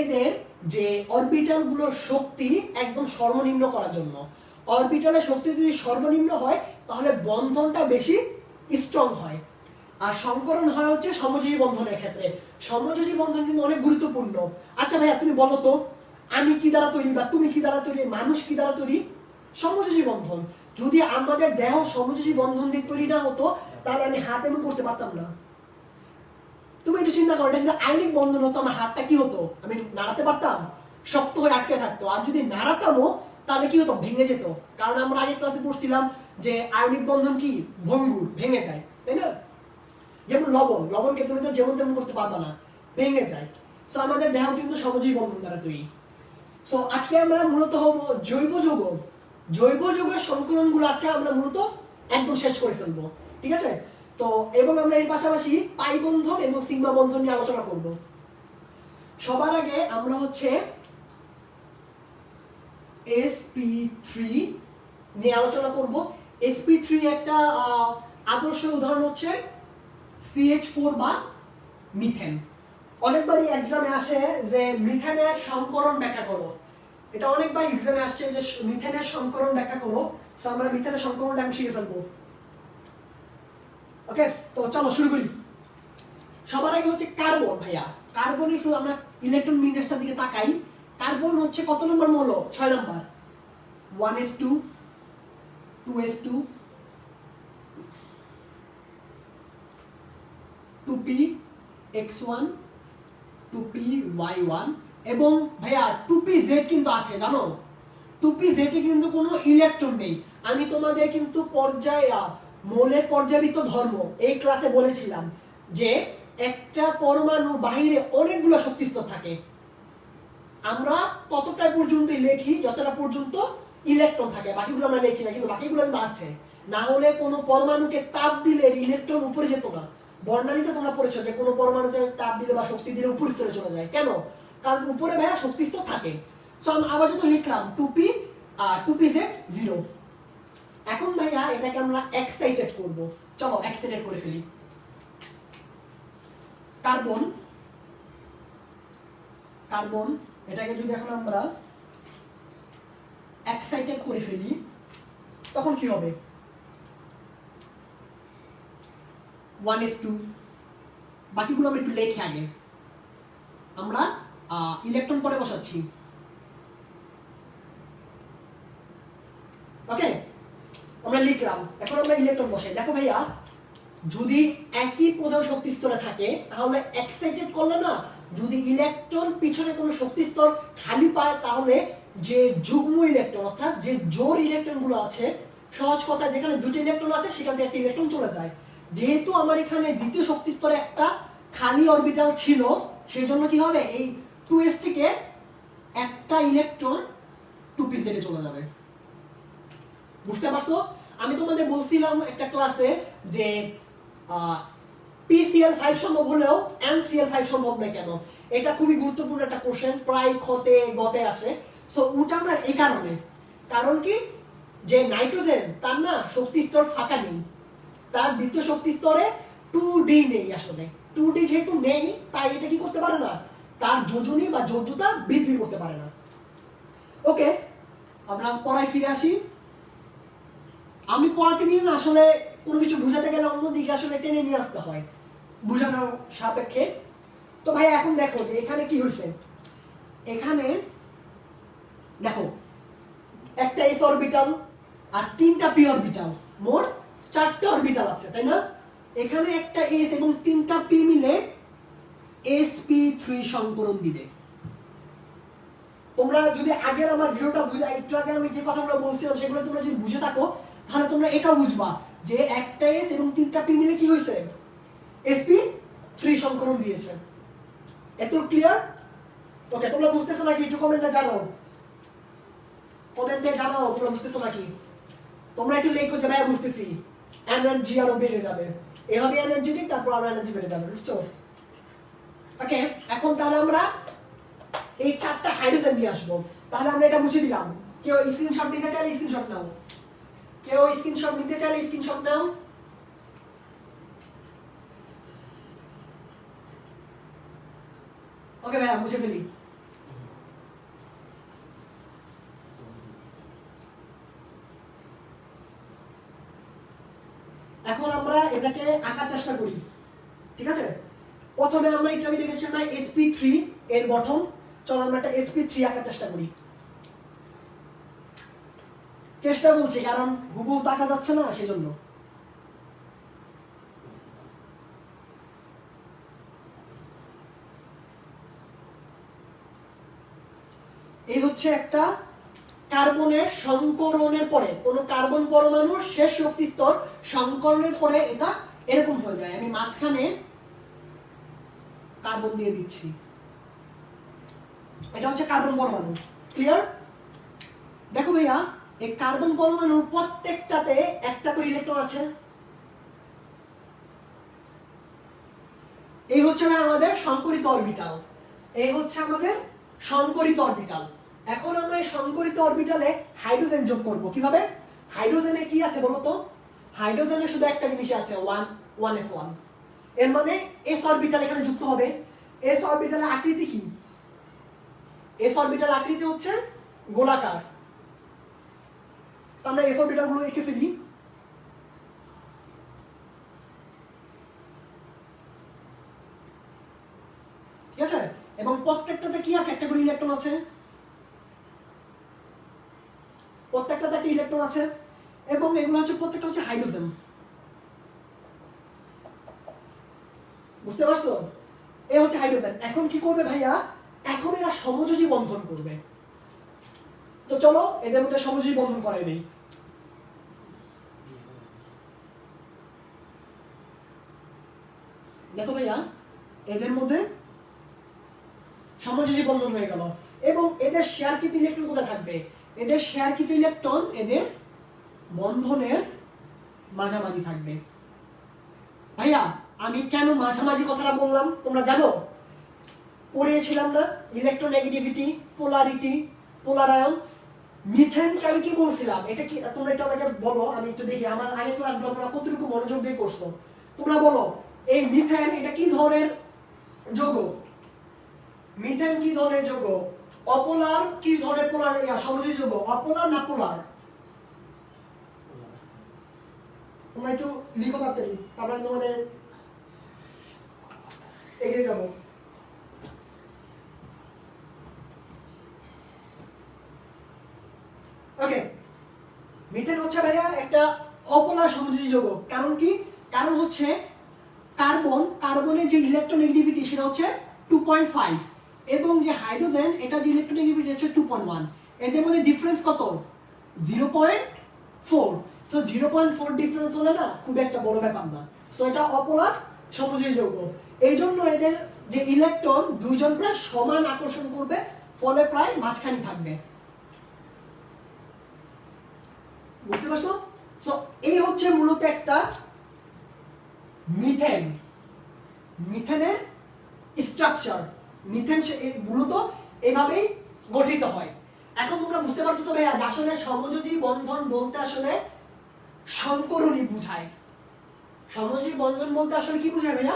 এদের যে অরবিটাল গুলোর শক্তি একদম সর্বনিম্ন করার জন্য। অরবিটালের শক্তি যদি সর্বনিম্ন হয় তাহলে বন্ধনটা বেশি স্ট্রং হয়। আর সংকরণ হয় হচ্ছে সমযোজী বন্ধনের ক্ষেত্রে। সমযোজী বন্ধন কিন্তু অনেক গুরুত্বপূর্ণ। আচ্ছা ভাইয়া তুমি বলো তো, আমি কি দ্বারা তৈরি বা তুমি কি দ্বারা তৈরি, মানুষ কি দ্বারা তৈরি? সমযোজী বন্ধন। যদি আমাদের দেহ সমযোজী বন্ধন দিয়ে তৈরি না হতো তাহলে আমি হাত এমন করতে পারতাম না। তুমি একটু চিন্তা করো, এটা যদি আয়নিক বন্ধন হতো আমার হাতটা কি হতো? আমি নাড়াতে পারতাম? শক্ত হয়ে আটকে থাকতো। আর যদি নাড়াতামও তাহলে কি হতো? ভেঙে যেত। কারণ আমরা আগে ক্লাসে পড়ছিলাম যে আয়নিক বন্ধন কি ভঙ্গুর, ভেঙে যায়, তাই না? যেমন লবণকে তুমি তো যেমন তেমন করতে পারবা না, ভেঙে যায়। সো আমাদের দেহ কিন্তু সমযোজী বন্ধন দ্বারা তৈরি। সো আজকে আমরা মূলত হব জৈব যৌগের সংকলন গুলো আজকে আমরা মূলত একদম শেষ করে ফেলবো, ঠিক আছে? তো এবং আমরা এর পাশাপাশি পাই বন্ধন এবং সিগমা বন্ধন নিয়ে আলোচনা করব। সবার আগে আমরা হচ্ছে sp3 নিয়ে আলোচনা করব। sp3 একটা আদর্শ উদাহরণ হচ্ছে CH4 বা মিথেন। অনেকবারই এক্সামে আসে যে মিথেনের সংকরণ ব্যাখ্যা করো। এটা অনেকবার এক্সামে আসছে যে মিথেনের সংকরণ ব্যাখ্যা করো। সো আমরা মিথেনের সংকরণটা আমি শিখে ফেলবো। ওকে, তো চলো শুরু করি। সবার আগে হচ্ছে কার্বন। ভাইয়া কার্বন, একটু আমরা ইলেকট্রন বিন্যাসটার দিকে তাকাই। কার্বন হচ্ছে কত নম্বর মৌল? 6 নম্বর। 1s2 2s2 2px1 2py1 এবং ভাইয়া 2pz কিন্তু আছে, জানো? 2pz এ কিন্তু কোনো ইলেকট্রন নেই। আমি তোমাদের কিন্তু মৌলের পর্যায়বৃত্ত ধর্ম এই ক্লাসে বলেছিলাম যে একটা পরমাণু বাহিরে অনেকগুলো শক্তিস্তর থাকে। আমরা ততটা পর্যন্তই লিখি যতটা পর্যন্ত ইলেকট্রন থাকে, বাকিগুলো আমরা লিখি না, কিন্তু বাকিগুলো কিন্তু আছে। না হলে কোনো পরমাণুকে তাপ দিলে ইলেকট্রন উপরে যেত না। বর্ণালীতে তোমরা পড়েছো যে কোনো পরমাণুতে তাপ দিলে বা শক্তি দিলে উপর স্তরে চলে যায়। কেন? কারণ উপরে ভাইয়া শক্তিস্তর থাকে। সো আমি আবার যত লিখলাম 2p 2pz 0। এখন ভাইয়া এটাকে আমরা এক্সাইটেড করব। চলো এক্সাইটেড করে ফেলি। কার্বন এটাকে যদি এখন আমরা এক্সাইটেড করে ফেলি তখন কি হবে? 1s2, বাকিগুলো আমরা একটু লিখে আগে, আমরা ইলেকট্রন পরে বসাচ্ছি। ওকে, আমরা লিখলাম, এখন আমরা ইলেকট্রন বসাই। দেখো ভাইয়া, যদি একই প্রধান শক্তি স্তরে থাকে তাহলে এক্সাইটেড করলে না, যদি ইলেকট্রন পিছনে কোনো শক্তি স্তর খালি পায় তাহলে যে যুগ্ম ইলেকট্রন অর্থাৎ যে জোড় ইলেকট্রন গুলো আছে, সহজ কথা যেখানে দুটো ইলেকট্রন আছে সেখান থেকে একটা ইলেকট্রন চলে যায়। যেহেতু আমার এখানে দ্বিতীয় শক্তি স্তরে একটা খালি অরবিটাল ছিল, সেই জন্য কি হবে? এই 2s থেকে একটা ইলেকট্রন 2p থেকে চলে যাবে। বুঝতে পারছো? আমি তোমাদের বলছিলাম একটা ক্লাসে যে PCl5 সম্ভব হলেও NCl5 সম্ভব না কেন? এটা খুবই গুরুত্বপূর্ণ একটা কোশ্চেন, প্রায় খতে গতে আসে। তো ওটা না এই কারণে, কারণ কি যে নাইট্রোজেন তার না শক্তি স্তর ফাঁকা নেই, তার দ্বিতীয় শক্তি স্তরে 2d নেই। আসলে 2d যেহেতু নেই তাই এটা কি করতে পারে না, তার যোজনী বা যোজ্যতা বৃদ্ধি করতে পারে না। ওকে, আমরা পড়ায় ফিরে আসি। আমি পড়াতে নিয়ে না আসলে কোনো কিছু বুঝাতে গেলে অন্যদিকে আসলে টেনে নিয়ে আসতে হয় বুঝানোর সাপেক্ষে। তো ভাই এখন দেখো যে এখানে কি হয়েছে। এখানে দেখো একটা s অরবিটাল আর 3টা p অরবিটাল, মোট 4টা অরবিটাল আছে, তাই না? এখানে একটা s এবং 3টা p মিলে sp3 সংকরণ দিবে। তোমরা যদি আগের আমার ভিডিওটা বুঝা, একটু আগে আমি যে কথাগুলো বলছিলাম সেগুলো তোমরা যদি বুঝে থাকো তাহলে তোমরা এটা বুঝবা যে একটা s এবং 3টা p মিলে কি হয়েছে, sp3 সংকরণ দিয়েছে। এত ক্লিয়ার? ওকে, তোমরা বুঝতেছো নাকি? একটু কমেন্টে জানাও, কমেন্টে জানাও তোমরা বুঝতেছো নাকি। তোমরা একটু লেখো যে ভাই বুঝতেছি, এনার্জি আরো বেড়ে যাবে, এভাবে এনার্জেটিক, তারপর আরো এনার্জি বেড়ে যাবে, বুঝছো? ওকে, এখন তাহলে আমরা এই 4টা হাইড্রোজেন নিয়ে আসবো। তাহলে আমরা এটা মুছে দিলাম। কেউ স্ক্রিনশট নিতে চাইলে স্ক্রিনশট নাও, কেউ স্ক্রিনশট নিতে চাইলে স্ক্রিনশট নাও। ওকে ভাইয়া মুছে ফেলি। এখন আমরা এটাকে আঁকার চেষ্টা করি, ঠিক আছে? প্রথমে আমরা একটু আগে দেখেছি না sp3 এর গঠন। চলো আমরা একটা sp3 আঁকার চেষ্টা করি। চেষ্টা বলছি কারণ হুবহু তাকা যাচ্ছে না সেজন্য। এই হচ্ছে একটা কার্বনের সংকরণের পরে, কোন কার্বন পরমাণুর শেষ শক্তি স্তর সংকরণের পরে এটা এরকম হয়ে যায়। আমি মাঝখানে কার্বন দিয়ে দিচ্ছি, এটা হচ্ছে কার্বন পরমাণু। ক্লিয়ার? দেখো ভাইয়া, এই কার্বন পরমাণুর প্রত্যেকটাতে একটা করে ইলেকট্রন আছে। এই হচ্ছে আমাদের সংকরিত অরবিটাল, এই হচ্ছে আমাদের সংকরিত অরবিটাল। এখন আমরা এই সংকরিত অরবিটালে হাইড্রোজেন যোগ করব। কিভাবে? হাইড্রোজেনে কি আছে বলো তো? হাইড্রোজেনে শুধু একটা জিনিস আছে, 1s1। এর মানে s অরবিটাল এখানে যুক্ত হবে। s অরবিটালের আকৃতি কি? s অরবিটাল আকৃতি হচ্ছে গোলাকার। আমরা s অরবিটাল গুলো এঁকে ফেলি। ঠিক আছে? এবং প্রত্যেকটাতে কি আছে? একটা করে ইলেকট্রন আছে। প্রত্যেকটাতে একটা ইলেকট্রন আছে এবং এগুলো হচ্ছে প্রত্যেকটা হচ্ছে হাইড্রোজেন। বুঝতে পারছো? এই হচ্ছে হাইড্রোজেন। এখন কি করবে ভাইয়া? এখন এরা সমযোজী বন্ধন করবে। তো চলো এদের মধ্যে সমযোজী বন্ধন করাই নেই। দেখো ভাইয়া, এদের মধ্যে সমযোজী বন্ধন হয়ে গেল এবং এদের শেয়ারকৃত ইলেকট্রন কোথায় থাকবে? এদের শেয়ারকৃত ইলেকট্রন এদের বন্ধনের মাঝামাঝি থাকবে। ভাইয়া, আমি কেন মাঝামাঝি কথাটা বললাম তোমরা জানো? পড়িয়েছিলাম না ইলেকট্রোনেগেটিভিটি, পোলারিটি, পোলার আয়ন। মিথেনকে আমি কি বলছিলাম? এটা কি তোমরা একটু আমাকে বলো, আমি একটু দেখি আমার আগে ক্লাসগুলো তোমরা কতটুকু মনোযোগ দিয়ে করছো। তোমরা বলো, এই মিথেন এটা কি ধরনের যৌগ? মিথেন কি ধরনের যৌগ? অপোলার কি ধরনের পোলার সমযোজী যৌগ? অপোলার না পোলার? তোমরা একটু লিখো তাড়াতাড়ি, তারপরে তোমাদের এগিয়ে যাব। ওকে, মিথেন হচ্ছে ভাইয়া একটা অপোলার সমযোজী যৌগ। কারণ কি? কারণ হচ্ছে কার্বনের যে ইলেকট্রোনেগেটিভিটি সেটা হচ্ছে 2.5 এবং যে হাইড্রোজেন এটা যে ইলেকট্রোনেগেটিভিটি হচ্ছে 2.1। এদের মধ্যে ডিফারেন্স কত? 0.4। সো 0.4 ডিফারেন্স হলে না খুব একটা বড় ব্যাপার না। সো এটা অপোলার সমযোজী যৌগ। এই জন্য এদের যে ইলেকট্রন দুইজন প্রায় সমান আকর্ষণ করবে, ফলে প্রায় মাঝখানে থাকবে। বুঝতে পারছো? সো এই হচ্ছে মূলত একটা মিথেন, মিথেনের স্ট্রাকচার। মিথেন মূলত এভাবেই গঠিত হয়। এখন তোমরা বুঝতে পারছো তো ভাইয়া, আসলে সমযোজী বন্ধন বলতে আসলে সংকরণী বুঝায়। সমযোজী বন্ধন বলতে আসলে কি বুঝায় ভাইয়া?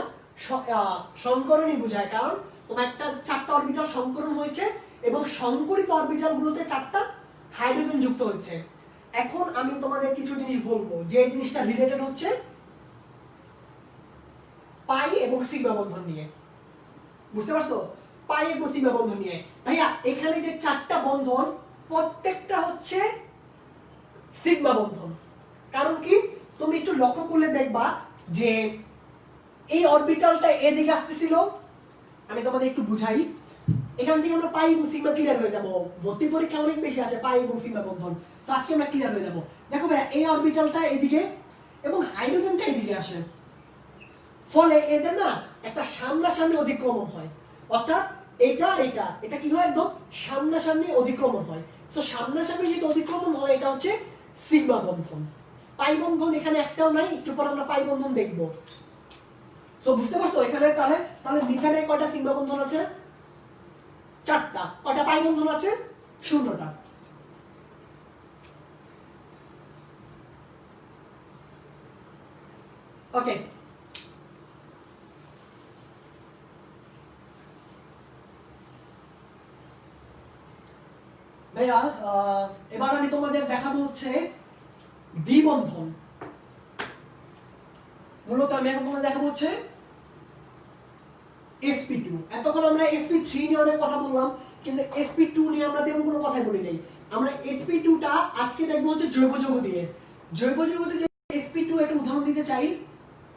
সংকরণী বুঝায়। কারণ তোমার একটা 4টা অরবিটাল সংকরণ হয়েছে এবং সংকরিত অরবিটাল গুলোতে 4টা হাইড্রোজেন যুক্ত হচ্ছে। এখন আমি তোমাদের কিছু জিনিস বলবো যে জিনিসটা রিলেটেড হচ্ছে পাই এবং সিগমা বন্ধন নিয়ে। বুঝতে পারছো? পাই এবং সিগমা বন্ধন নিয়ে। ভাইয়া, এখানে যে 4টা বন্ধন প্রত্যেকটা হচ্ছে সিগমা বন্ধন। কারণ কি? তুমি একটু লক্ষ্য করলে দেখবা যে এই অরবিটালটা এদিকে আসতেছিল। আমি তোমাদের একটু বুঝাই। এখান থেকে আমরা পাই এবং সিগমা ক্লিয়ার হয়ে যাব। ভর্তি পরীক্ষা অনেক বেশি আছে পাই এবং সিগমা বন্ধন, তো আজকে আমরা ক্লিয়ার হয়ে যাব। দেখো ভাইয়া, এই অরবিটালটা এদিকে এবং হাইড্রোজেনটা এদিকে আসে, ফলে এদের না একটা সামনাসামনি অধিক্রমণ হয়। অর্থাৎ এটা এটা এটা কি হয়? একদম সামনাসামনি অধিক্রমণ হয়। তো সামনাসামনি যেটা অধিক্রমণ হয় এটা হচ্ছে সিগমা বন্ধন। পাই বন্ধন এখানে একটাও নাই, একটু পর আমরা পাই বন্ধন দেখব। তো বুঝতে পারছো এখানে তাহলে তাহলে মিথেনে কয়টা সিগমা বন্ধন আছে? 4টা। কয়টা পাই বন্ধন আছে? 0টা। ওকে, ভাইয়া এবার আমি তোমাদের দেখাবো হচ্ছে দ্বিবন্ধন। মূলত আমি এখন তোমাদের দেখাবো হচ্ছে sp2। এতক্ষণ আমরা sp3 নিয়ে অনেক কথা বললাম, কিন্তু sp2 নিয়ে আমরা তেমন কোনো কথাই বলি নাই। আমরা sp2টা আজকে দেখবো হচ্ছে জৈব যৌগ দিয়ে। জৈব যৌগতে যে sp2 একটা উদাহরণ দিতে চাই,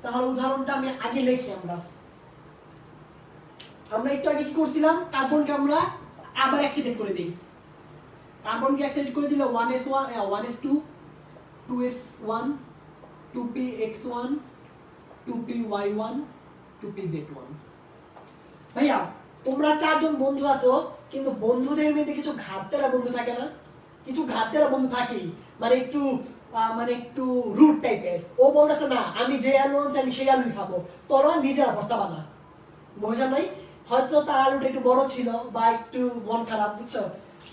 তাহলে উদাহরণটা আমি আগে লিখি। আমরা একটু আগে কি করছিলাম, কার্বনকে আমরা আবার অ্যাক্সিডেন্ট করে দিই। কার্বনকে অ্যাক্সিডেন্ট করে দিলে 1s1 1s2 2s1 2px1 2py1 2pz1। ভাইয়া তোমরা চারজন বন্ধু আছো, কিন্তু বন্ধুদের মধ্যে কিছু ঘাটতেরা বন্ধু থাকে না? কিছু ঘাটতেরা বন্ধু থাকেই, মানে একটু রুট টাইপের। ও বলতেছে না আমি যে আলু আনছি আমি সেই আলুই খাবো, তোরা নিজেরা ভর্তা বানা। বোঝা নাই? হয়তো তার আলুটা একটু বড় ছিল বা একটু মন খারাপ, বুঝছো?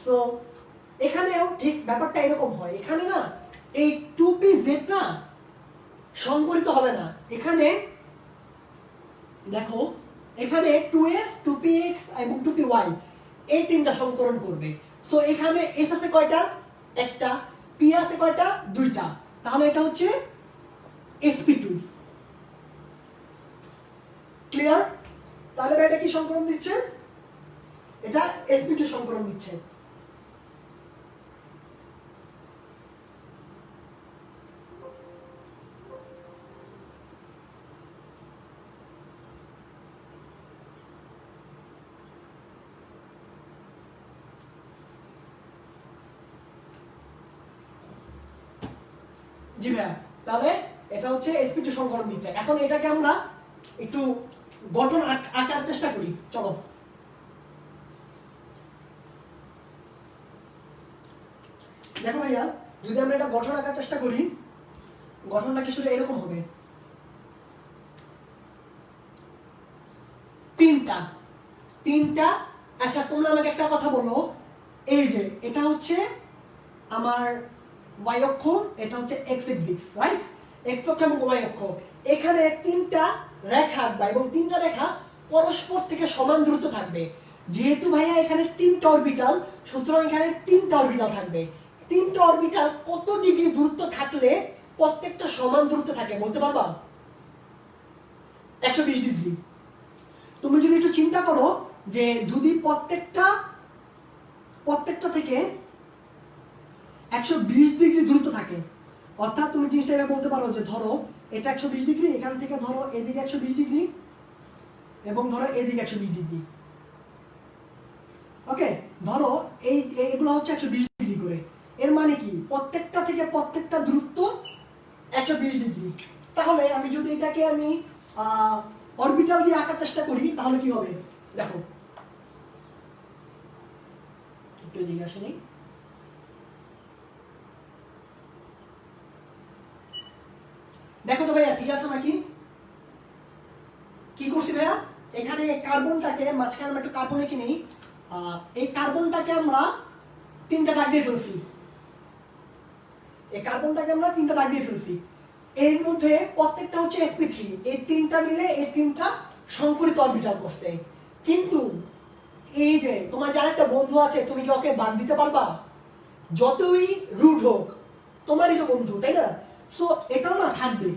তো এখানেও ঠিক ব্যাপারটা এরকম হয়। এখানে না এই 2pz না সংকরিত হবে না। এখানে দেখো, এখানে 2s 2px এবং 2py এই তিনটা সংকরণ করবে। সো এখানে s আছে কয়টা? একটা। p আছে কয়টা? দুইটা। তাহলে এটা হচ্ছে sp2। ক্লিয়ার? তাহলে এটা কি সংকরণ দিচ্ছে? এটা sp2 সংকরণ দিচ্ছে। জি ভাইয়া, তাহলে এটা হচ্ছে sp2 সংকরণ দিচ্ছে। এখন এটাকে আমরা একটু গঠন আঁকার চেষ্টা করি। চলো। দেখো ভাইয়া, যদি আমরা এটা গঠন আঁকার চেষ্টা করি, গঠনটা কিছুটা এরকম হবে। তিনটা। আচ্ছা তোমরা আমাকে একটা কথা বলো, এই যে এটা হচ্ছে আমার y অক্ষ, এটা হচ্ছে x এক্সিস, রাইট? x অক্ষ এবং y অক্ষ। এখানে তিনটা রেখা আঁকবা এবং তিনটা রেখা পরস্পর থেকে সমান দূরত্ব থাকবে। যেহেতু ভাইয়া এখানে তিনটা অরবিটাল, সুতরাং এখানে তিনটা অরবিটাল থাকবে। তিনটা অরবিটাল কত ডিগ্রি দূরত্ব থাকলে প্রত্যেকটা সমান দূরত্ব থাকে বলতে পারবা? 120 ডিগ্রি। তুমি যদি একটু চিন্তা করো যে যদি প্রত্যেকটা থেকে 120 ডিগ্রি দূরত্ব থাকে, অর্থাৎ তুমি জিনিসটা এটা বলতে পারো যে ধরো এটা 120 ডিগ্রি, এখান থেকে ধরো এদিকে 120 ডিগ্রি এবং ধরো এদিকে 120 ডিগ্রি। ওকে, ধরো এগুলো হচ্ছে 120 ডিগ্রি করে। এর মানে কি প্রত্যেকটা থেকে প্রত্যেকটা দূরত্ব 120 ডিগ্রি। তাহলে আমি যদি এটাকে আমি অরবিটাল দিয়ে আঁকার চেষ্টা করি তাহলে কি হবে? দেখো একটু এদিকে আসে নেই। দেখো তো ভাইয়া ঠিক আছে নাকি? কি করছি ভাইয়া, এখানে কার্বনটাকে মাঝখানে আমরা একটু কার্বন রেখে নেই। এই কার্বনটাকে আমরা তিনটা দাগ দিয়ে ফেলছি। এই কার্বনটাকে আমরা তিনটা দাগ দিয়ে ফেলছি। এর মধ্যে প্রত্যেকটা হচ্ছে sp3। এই তিনটা মিলে এই তিনটা সংকরিত অরবিটাল করছে। কিন্তু এই যে তোমার যার একটা বন্ধু আছে, তুমি কি ওকে বাদ দিতে পারবা? যতই রুট হোক তোমারই তো বন্ধু, তাই না? সো এটাও না থাকবে।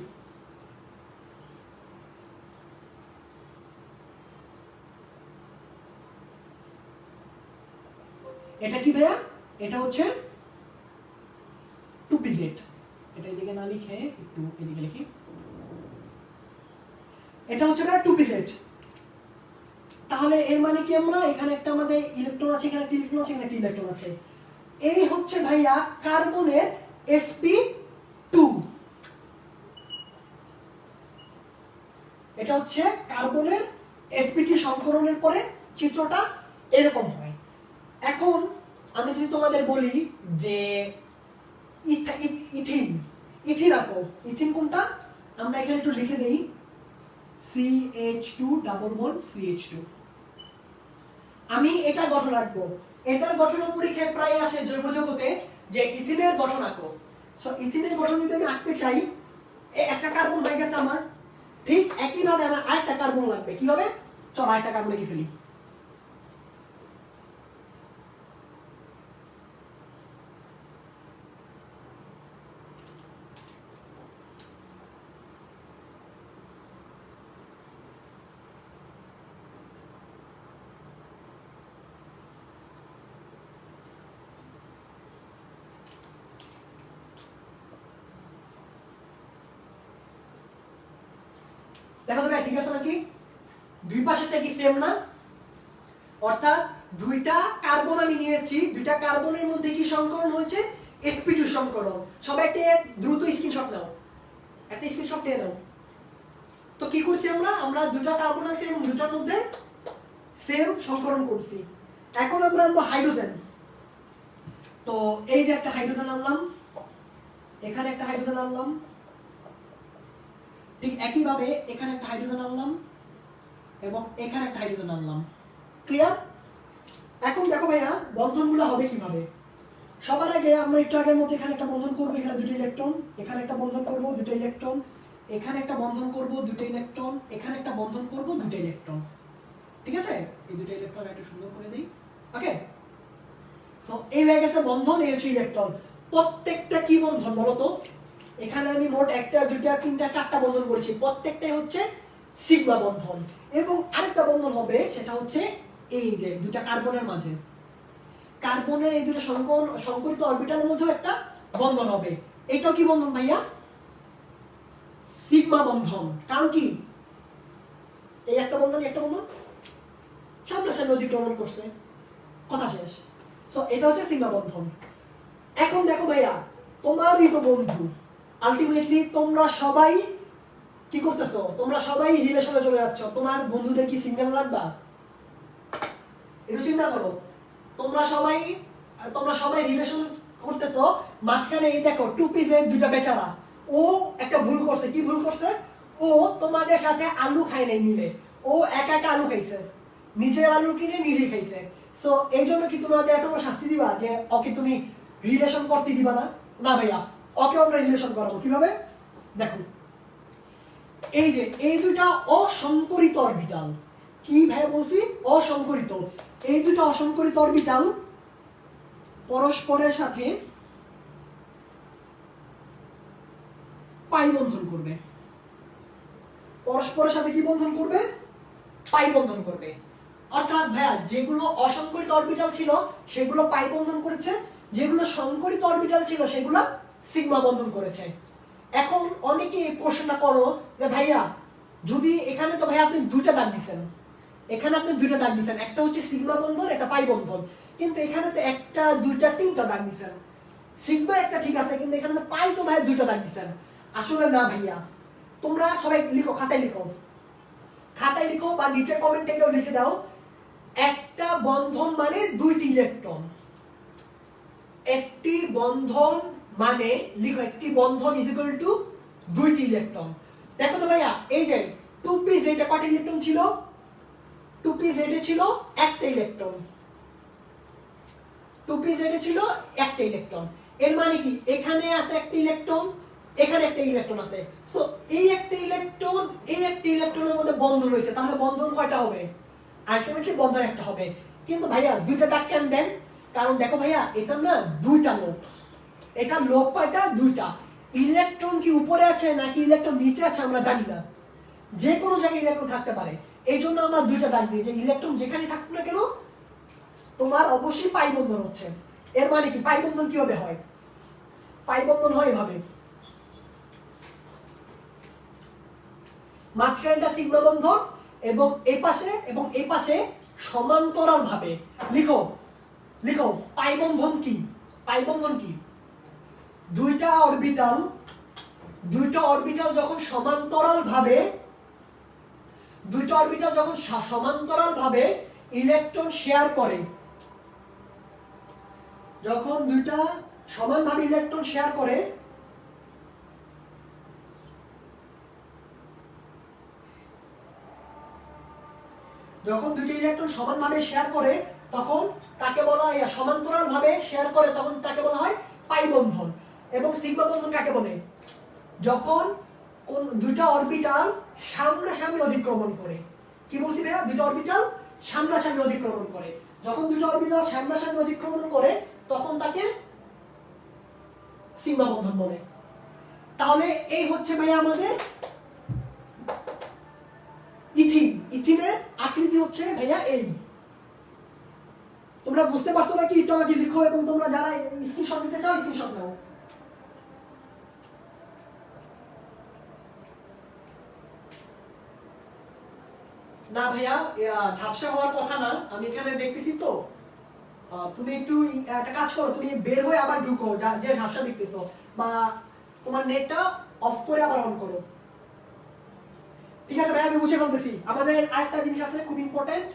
এটা কি ভাইয়া? এটা হচ্ছে 2pz। এটা এদিকে না লিখে একটু এদিকে লিখি। এটা হচ্ছে না 2pz। তাহলে এর মানে কি, আমরা এখানে একটা আমাদের ইলেকট্রন আছে, এখানে একটা ইলেকট্রন আছে, এখানে একটা ইলেকট্রন আছে। এই হচ্ছে ভাইয়া কার্বনের sp2। এটা হচ্ছে কার্বনের sp2 সংকরণের পরে চিত্রটা এরকম হয়। এখন আমি যদি তোমাদের বলি যে ইথিন আঁকো, ইথিন কোনটা? আমরা এখানে একটু লিখে দেই CH2 ডাবল বন্ড CH2। আমি এটা গঠন আঁকবো। এটার গঠন পরীক্ষায় প্রায় আসে জৈব জগতে যে ইথিনের গঠন আঁকো। সো ইথিনের গঠন যদি আমি আঁকতে চাই, একটা কার্বন হয়ে গেছে আমার, ঠিক একইভাবে আমার আরেকটা কার্বন লাগবে। কিভাবে? চল আরেকটা কার্বন লিখে ফেলি। দেখো তো ভাই ঠিক আছে নাকি? দুই পাশেরটা কি সেম না? অর্থাৎ দুইটা কার্বন আমি নিয়েছি, দুইটা কার্বনের মধ্যে কি সংকরণ হয়েছে? sp2 সংকরণ। সবাই একটা দ্রুত স্ক্রিনশট নাও, একটা স্ক্রিনশট নিয়ে নাও। তো কি করছি আমরা দুইটা কার্বন আছে এবং দুটার মধ্যে সেম সংকরণ করছি। এখন আমরা আনবো হাইড্রোজেন। তো এই যে একটা হাইড্রোজেন আনলাম, এখানে একটা হাইড্রোজেন আনলাম, ঠিক একইভাবে এখানে একটা হাইড্রোজেন আনলাম এবং এখানে একটা হাইড্রোজেন আনলাম। ক্লিয়ার? এখন দেখো ভাইয়া বন্ধনগুলো হবে কিভাবে। সবার আগে আমরা একটু আগের মতো এখানে একটা বন্ধন করব, এখানে দুটো ইলেকট্রন, এখানে একটা বন্ধন করব দুটো ইলেকট্রন, এখানে একটা বন্ধন করব দুটো ইলেকট্রন, এখানে একটা বন্ধন করব দুটো ইলেকট্রন। ঠিক আছে? এই দুটো ইলেকট্রন একটু সুন্দর করে দেই। ওকে, সো এই হয়ে গেছে বন্ধন, এই হচ্ছে ইলেকট্রন। প্রত্যেকটা কি বন্ধন বলো তো? এখানে আমি মোট একটা দুইটা তিনটা চারটা বন্ধন করেছি, প্রত্যেকটাই হচ্ছে সিগমা বন্ধন। এবং আরেকটা বন্ধন হবে, সেটা হচ্ছে এই যে দুটা কার্বনের মাঝে, কার্বনের এই দুটো সংকরিত অরবিটালের মধ্যে একটা বন্ধন হবে। এটাও কি বন্ধন ভাইয়া? সিগমা বন্ধন। কারণ কি এই একটা বন্ধন একটা বন্ধন সামনাসামনি অতিক্রমণ করছে, কথা শেষ। সো এটা হচ্ছে সিগমা বন্ধন। এখন দেখো ভাইয়া, তোমারই তো বন্ধু, আলটিমেটলি তোমরা সবাই কি করতেছো? তোমরা সবাই রিলেশনে চলে যাচ্ছ। তোমার বন্ধুদের কি সিঙ্গেল রাখবা? একটু চিন্তা করো। তোমরা সবাই রিলেশন করতেছো, মাঝখানে এই দেখো টু পিসের দুইটা বেচারা, ও একটা ভুল করছে। কি ভুল করছে? ও তোমাদের সাথে আলু খায় নাই মিলে, ও একা একা আলু খাইছে, নিজের আলু কিনে নিজেই খাইছে। সো এই জন্য কি তোমাদের এত বড় শাস্তি দিবা যে ওকে তুমি রিলেশন করতে দিবা না? না ভাইয়া, ওকে আমরা রিলেশন করাবো। কিভাবে? দেখো, এই যে এই দুইটা অসংকরিত অরবিটাল, কি ভাই বলছি? অসংকরিত। এই দুটো অসংকরিত অরবিটাল পরস্পরের সাথে পাই বন্ধন করবে। পরস্পরের সাথে কি বন্ধন করবে? পাই বন্ধন করবে। অর্থাৎ ভাইয়া যেগুলো অসংকরিত অরবিটাল ছিল সেগুলো পাই বন্ধন করেছে, যেগুলো সংকরিত অরবিটাল ছিল সেগুলো সিগমা বন্ধন করেছে। এখন অনেকে এই প্রশ্নটা করো যে ভাইয়া যদি এখানে তো ভাইয়া আপনি দুইটা দাগ দিচ্ছেন, এখানে আপনি দুইটা দাগ দিচ্ছেন, একটা হচ্ছে সিগমা বন্ধন, একটা পাই বন্ধন, কিন্তু এখানে তো একটা দুইটা তিনটা দাগ দিচ্ছেন। সিগমা একটা ঠিক আছে, কিন্তু এখানে তো পাই তো ভাইয়া দুইটা দাগ দিচ্ছেন। আসলে না ভাইয়া, তোমরা সবাই লিখো, খাতায় লিখো, খাতায় লিখো বা নিচে কমেন্ট থেকেও লিখে দাও। একটা বন্ধন মানে দুইটি ইলেকট্রন। একটি বন্ধন মানে লিখো, একটি বন্ধন ইজ ইকুয়াল টু দুইটি ইলেকট্রন। দেখো তো ভাইয়া, এই যে 2p জেডে কয়টা ইলেকট্রন ছিল? 2p জেডে ছিল একটা ইলেকট্রন, 2p জেডে ছিল একটা ইলেকট্রন। এর মানে কি এখানে আছে একটা ইলেকট্রন, এখানে একটা ইলেকট্রন আছে। সো এই একটা ইলেকট্রন এই একটা ইলেকট্রনের মধ্যে বন্ধন হয়েছে, তাহলে বন্ধন কয়টা হবে? আলটিমেটলি বন্ধন একটা হবে। কিন্তু ভাইয়া দুইটা দাগ কেন দেন? কারণ দেখো ভাইয়া, এটা না দুইটা লোক, এটা লোক কয়টা? দুইটা। ইলেকট্রন কি উপরে আছে নাকি ইলেকট্রন নিচে আছে আমরা জানি না, যে কোনো জায়গায় ইলেকট্রন থাকতে পারে। এই জন্য আমরা দুইটা দাগ দিই যে ইলেকট্রন যেখানে থাকুক না কেন তোমার অবশ্যই পাই বন্ধন হচ্ছে। এর মানে কি পাই বন্ধন কিভাবে হয়? পাই বন্ধন হয় এভাবে, মাঝখানটা সিগমা বন্ধন এবং এই পাশে সমান্তরাল ভাবে লিখো, লিখো পাই বন্ধন কি? পাই বন্ধন কি? দুইটা অরবিটাল যখন সমান্তরাল ভাবে ইলেকট্রন শেয়ার করে, যখন দুইটা সমানভাবে ইলেকট্রন শেয়ার করে, যখন দুইটা ইলেকট্রন সমানভাবে শেয়ার করে তখন তাকে বলা হয়, সমান্তরাল ভাবে শেয়ার করে তখন তাকে বলা হয় পাই বন্ধন। এবং সিগমা বন্ধন কাকে বলে? যখন কোন দুইটা অরবিটাল সামনাসামনি অতিক্রমণ করে। কি বলছি ভাইয়া? দুইটা অরবিটাল সামনাসামনি অতিক্রমণ করে। যখন দুইটা অরবিটাল সামনাসামনি অতিক্রমণ করে তখন তাকে সিগমা বন্ধন বলে। তাহলে এই হচ্ছে ভাইয়া আমাদের ইথিন। ইথিনের আকৃতি হচ্ছে ভাইয়া এই। তোমরা বুঝতে পারছো নাকি? একটু আমাকে লিখো, এবং তোমরা যারা স্ক্রিনশট নিতে চাও স্ক্রিনশট নাও। না ভাইয়া, ঝাপসা হওয়ার কথা না, আমি এখানে দেখতেছি তো। তুমি একটু একটা কাজ করো, তুমি বের হয়ে আবার ঢুকো যে ঝাপসা দেখতেছো, বা তোমার নেটটা অফ করে আবার অন করো। ঠিক আছে ভাই, আমি বুঝে ফেলতেছি। আমাদের আরেকটা জিনিস আছে খুব ইম্পর্টেন্ট,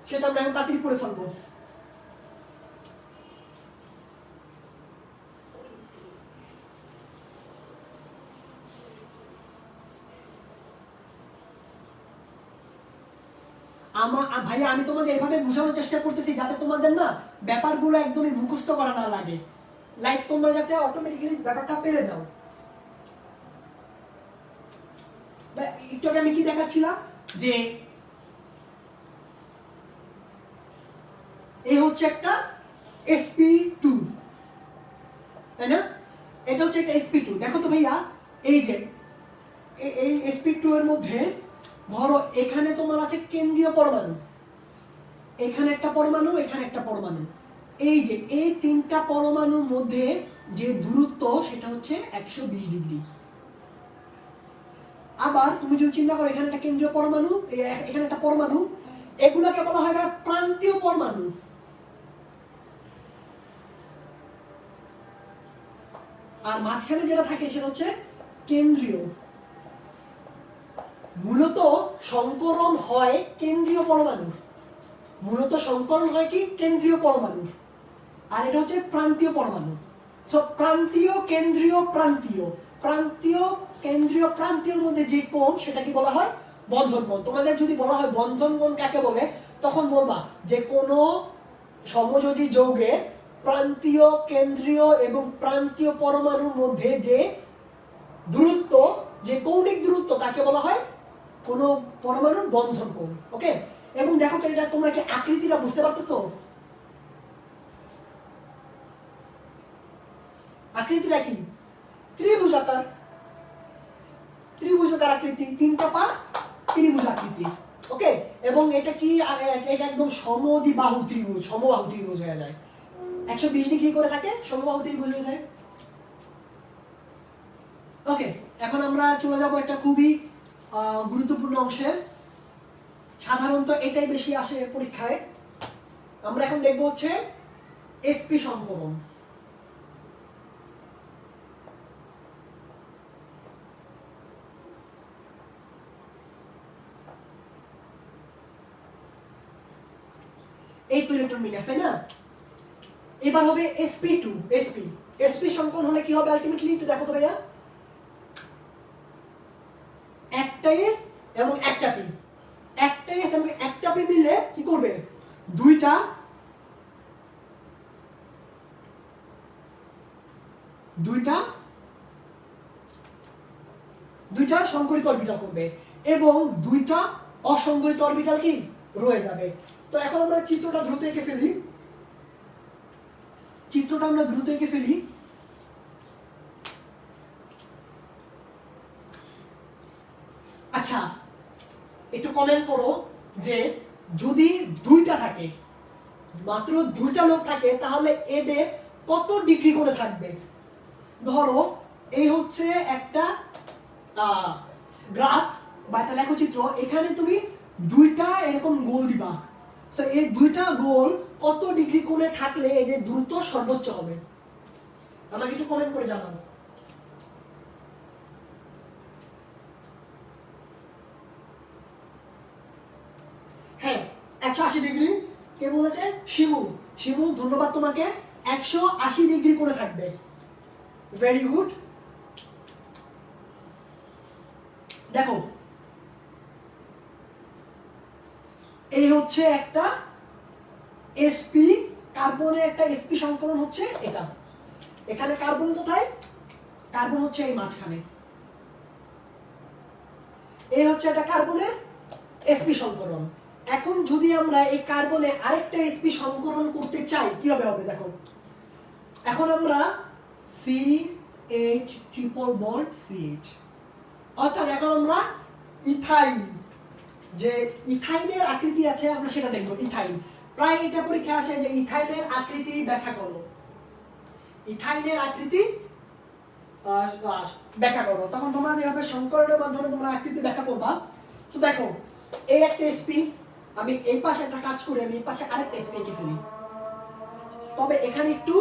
সেটা আমরা এখন তাড়াতাড়ি পড়ে ফেলবো। ভাইয়া আমি তোমাদের এভাবে বোঝানোর চেষ্টা করতেছি যাতে তোমাদের না ব্যাপারগুলো একদমই মুখস্থ করা না লাগে, লাইক তোমরা যাতে অটোমেটিক্যালি ব্যাপারটা পেরে যাও। একটু আগে আমি কি দেখাচ্ছিলাম যে এই হচ্ছে একটা sp2, তাই না? এটা হচ্ছে একটা sp2। দেখো তো ভাইয়া, এই যে এই sp2 এর মধ্যে ধরো এখানে তোমার আছে কেন্দ্রীয় পরমাণু, এখানে একটা পরমাণু, এখানে একটা পরমাণু। এই যে এই তিনটা পরমাণুর মধ্যে যে দূরত্ব সেটা হচ্ছে 120 ডিগ্রি। আবার তুমি যদি চিন্তা করো এখানে একটা কেন্দ্রীয় পরমাণু, এখানে একটা পরমাণু, এগুলোকে বলা হয় প্রান্তীয় পরমাণু। আর মাঝখানে যেটা থাকে সেটা হচ্ছে কেন্দ্রীয়। মূলত সংকরণ হয় কেন্দ্রীয় পরমাণু, মূলত সংকরণ হয় কি কেন্দ্রীয় পরমাণু, আর এটা হচ্ছে প্রান্তীয় পরমাণু। সো প্রান্তীয়, কেন্দ্রীয়, প্রান্তীয়, প্রান্তীয়, কেন্দ্রীয়, প্রান্তীয়র মধ্যে যে কোণ সেটাকে বলা হয় বন্ধন কোণ। তোমাদের যদি বলা হয় বন্ধন কোণ কাকে বলে, তখন বলবা যে কোনো সমযোজী যৌগে প্রান্তীয়, কেন্দ্রীয় এবং প্রান্তীয় পরমাণুর মধ্যে যে দূরত্ব, যে কৌণিক দূরত্ব, তাকে বলা হয় কোনো পরমাণুর বন্ধন কোণ। ওকে, এবং দেখো তো এটা তোমরা কি আকৃতিটা বুঝতে পারতেছো? আকৃতিটা কি? ত্রিভুজাকার, ত্রিভুজাকার আকৃতি, তিনটা পা ত্রিভুজ আকৃতি। ওকে, এবং এটা কি, এটা একদম সমদ্বিবাহু ত্রিভুজ, সমবাহু ত্রিভুজ হয়ে যায়। 120 ডিগ্রি করে থাকে, সমবাহু ত্রিভুজ হয়ে যায়। ওকে, এখন আমরা চলে যাব একটা খুবই গুরুত্বপূর্ণ অংশে। সাধারণত এটাই বেশি আসে পরীক্ষায়। আমরা এখন দেখব হচ্ছে এসপি সংকরণ। এই তো ইলেকট্রন বিন্যাস, তাই না? এবার হবে sp2, sp সংকরণ হলে কি হবে আলটিমেটলি, একটু দেখো তো ভাইয়া। একটা s এবং একটা p, একটা s এবং একটা p মিলে কি করবে? দুইটা সংকরিত অরবিটাল করবে এবং দুইটা অসংকরিত অরবিটাল কি রয়ে যাবে। তো এখন আমরা চিত্রটা দ্রুত এঁকে ফেলি। আচ্ছা, একটু কমেন্ট করো যে যদি দুইটা থাকে, মাত্র দুইটা লোক থাকে, তাহলে এদের কত ডিগ্রি করে থাকবে? ধরো এই হচ্ছে একটা গ্রাফ বা একটা লেখচিত্র, এখানে তুমি দুইটা এরকম গোল দিবা। তো এই দুইটা গোল কত ডিগ্রি কোণে থাকলে এদের দ্রুত সর্বোচ্চ হবে? আমাকে একটু কমেন্ট করে জানাবো। হ্যাঁ, 180 ডিগ্রি। কে বলেছে? শিমু, ধন্যবাদ তোমাকে। 180 ডিগ্রি করে থাকবে। Very good. দেখো এই হচ্ছে একটা sp, কার্বনের একটা sp সংকরণ হচ্ছে এটা। এখানে কার্বন কোথায়? কার্বন হচ্ছে এই মাঝখানে। এই হচ্ছে একটা কার্বনের sp সংকরণ। এখন যদি আমরা এই কার্বনে আরেকটা sp সংকরণ করতে চাই, কি হবে? দেখো, এখন আমরা CH ট্রিপল বন্ড CH, অর্থাৎ এখন আমরা ইথাইন, যে ইথাইনের আকৃতি আছে আমরা সেটা দেখব। ইথাইন প্রায় এটা পরীক্ষা আসে যে ইথাইনের আকৃতি ব্যাখ্যা করো, ইথাইনের আকৃতি ব্যাখ্যা করো। তখন তোমরা যেভাবে সংকরণের মাধ্যমে তোমরা আকৃতি ব্যাখ্যা করবা। তো দেখো এই একটা এসপি, আমি এই পাশে একটা কাজ করি, আমি এই পাশে আরেকটা এসপি এঁকে ফেলি, তবে এখানে একটু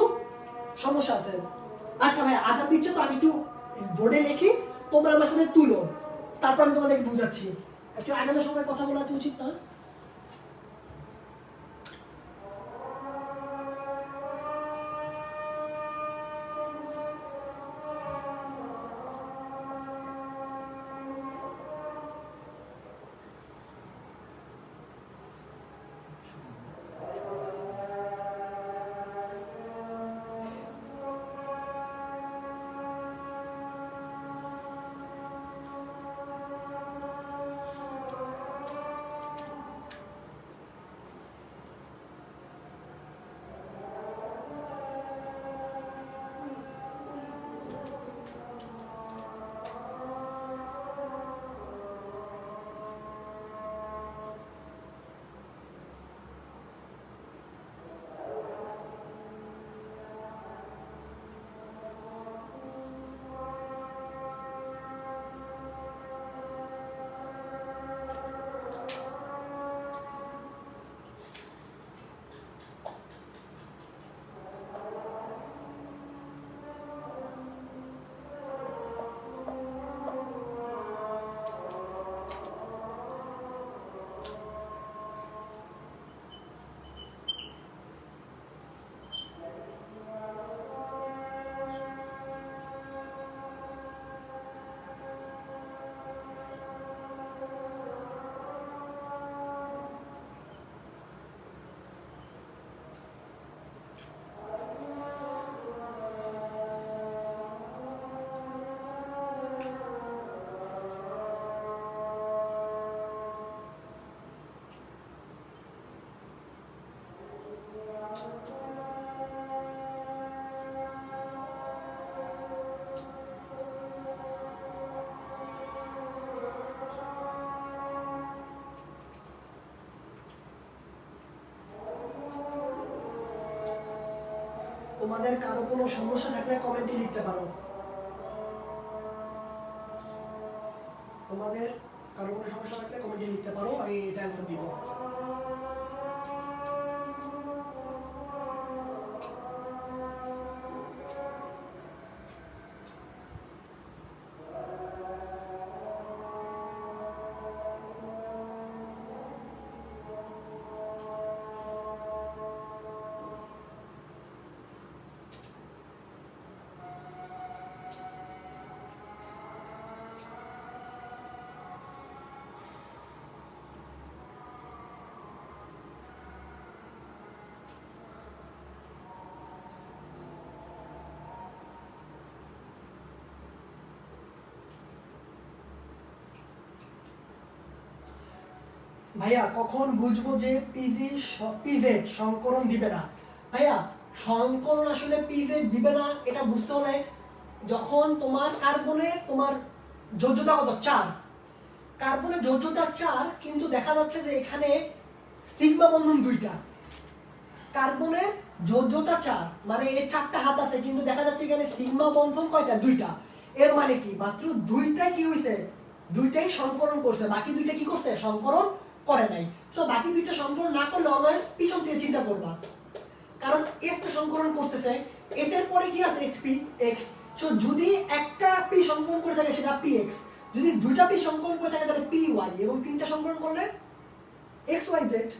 সমস্যা আছে। আচ্ছা ভাই আজাদ দিচ্ছে তো আমি একটু বোর্ডে লিখি, তোমরা আমার সাথে তুলো, তারপর আমি তোমাদেরকে বুঝাচ্ছি। একটু আগানোর সময় কথা বলা তো উচিত না? তোমাদের কারো কোনো সমস্যা থাকলে কমেন্টে লিখতে পারো। তোমাদের কারো কোনো সমস্যা থাকলে কমেন্টে লিখতে পারো, আমি এটা অ্যান্সার দিব। ভাইয়া কখন বুঝবো যে পিজেড সংকরণ দিবে না? ভাইয়া সংকরণ আসলে পিজেড দিবে না এটা বুঝতে হলে যখন তোমার কার্বনের তোমার যোজ্যতা কত 4, কার্বনের যোজ্যতা 4, কিন্তু দেখা যাচ্ছে যে এখানে সিগমা বন্ধন 2টা, কার্বনের যোজ্যতা 4 মানে এর 4টা হাত আছে, কিন্তু দেখা যাচ্ছে এখানে সিগমা বন্ধন কয়টা? 2টা। এর মানে কি মাত্র 2টাই কি হইছে? 2টাই সংকরণ করছে, বাকি 2টা কি করছে? সংকরণ করে নাই। সো বাকি 2টা সংকরণ না করলে অলওয়েজ পিছন থেকে চিন্তা করবা, কারণ এস তো সংকরণ করতেছে, এস এর পরে কি আছে? SP x. সো যদি একটা পি সংকরণ করে থাকে সেটা পি এক্স, যদি 2টা পি সংকরণ করে থাকে তাহলে পি ওয়াই, এবং 3টা সংকরণ করলে এক্স ওয়াই জেড।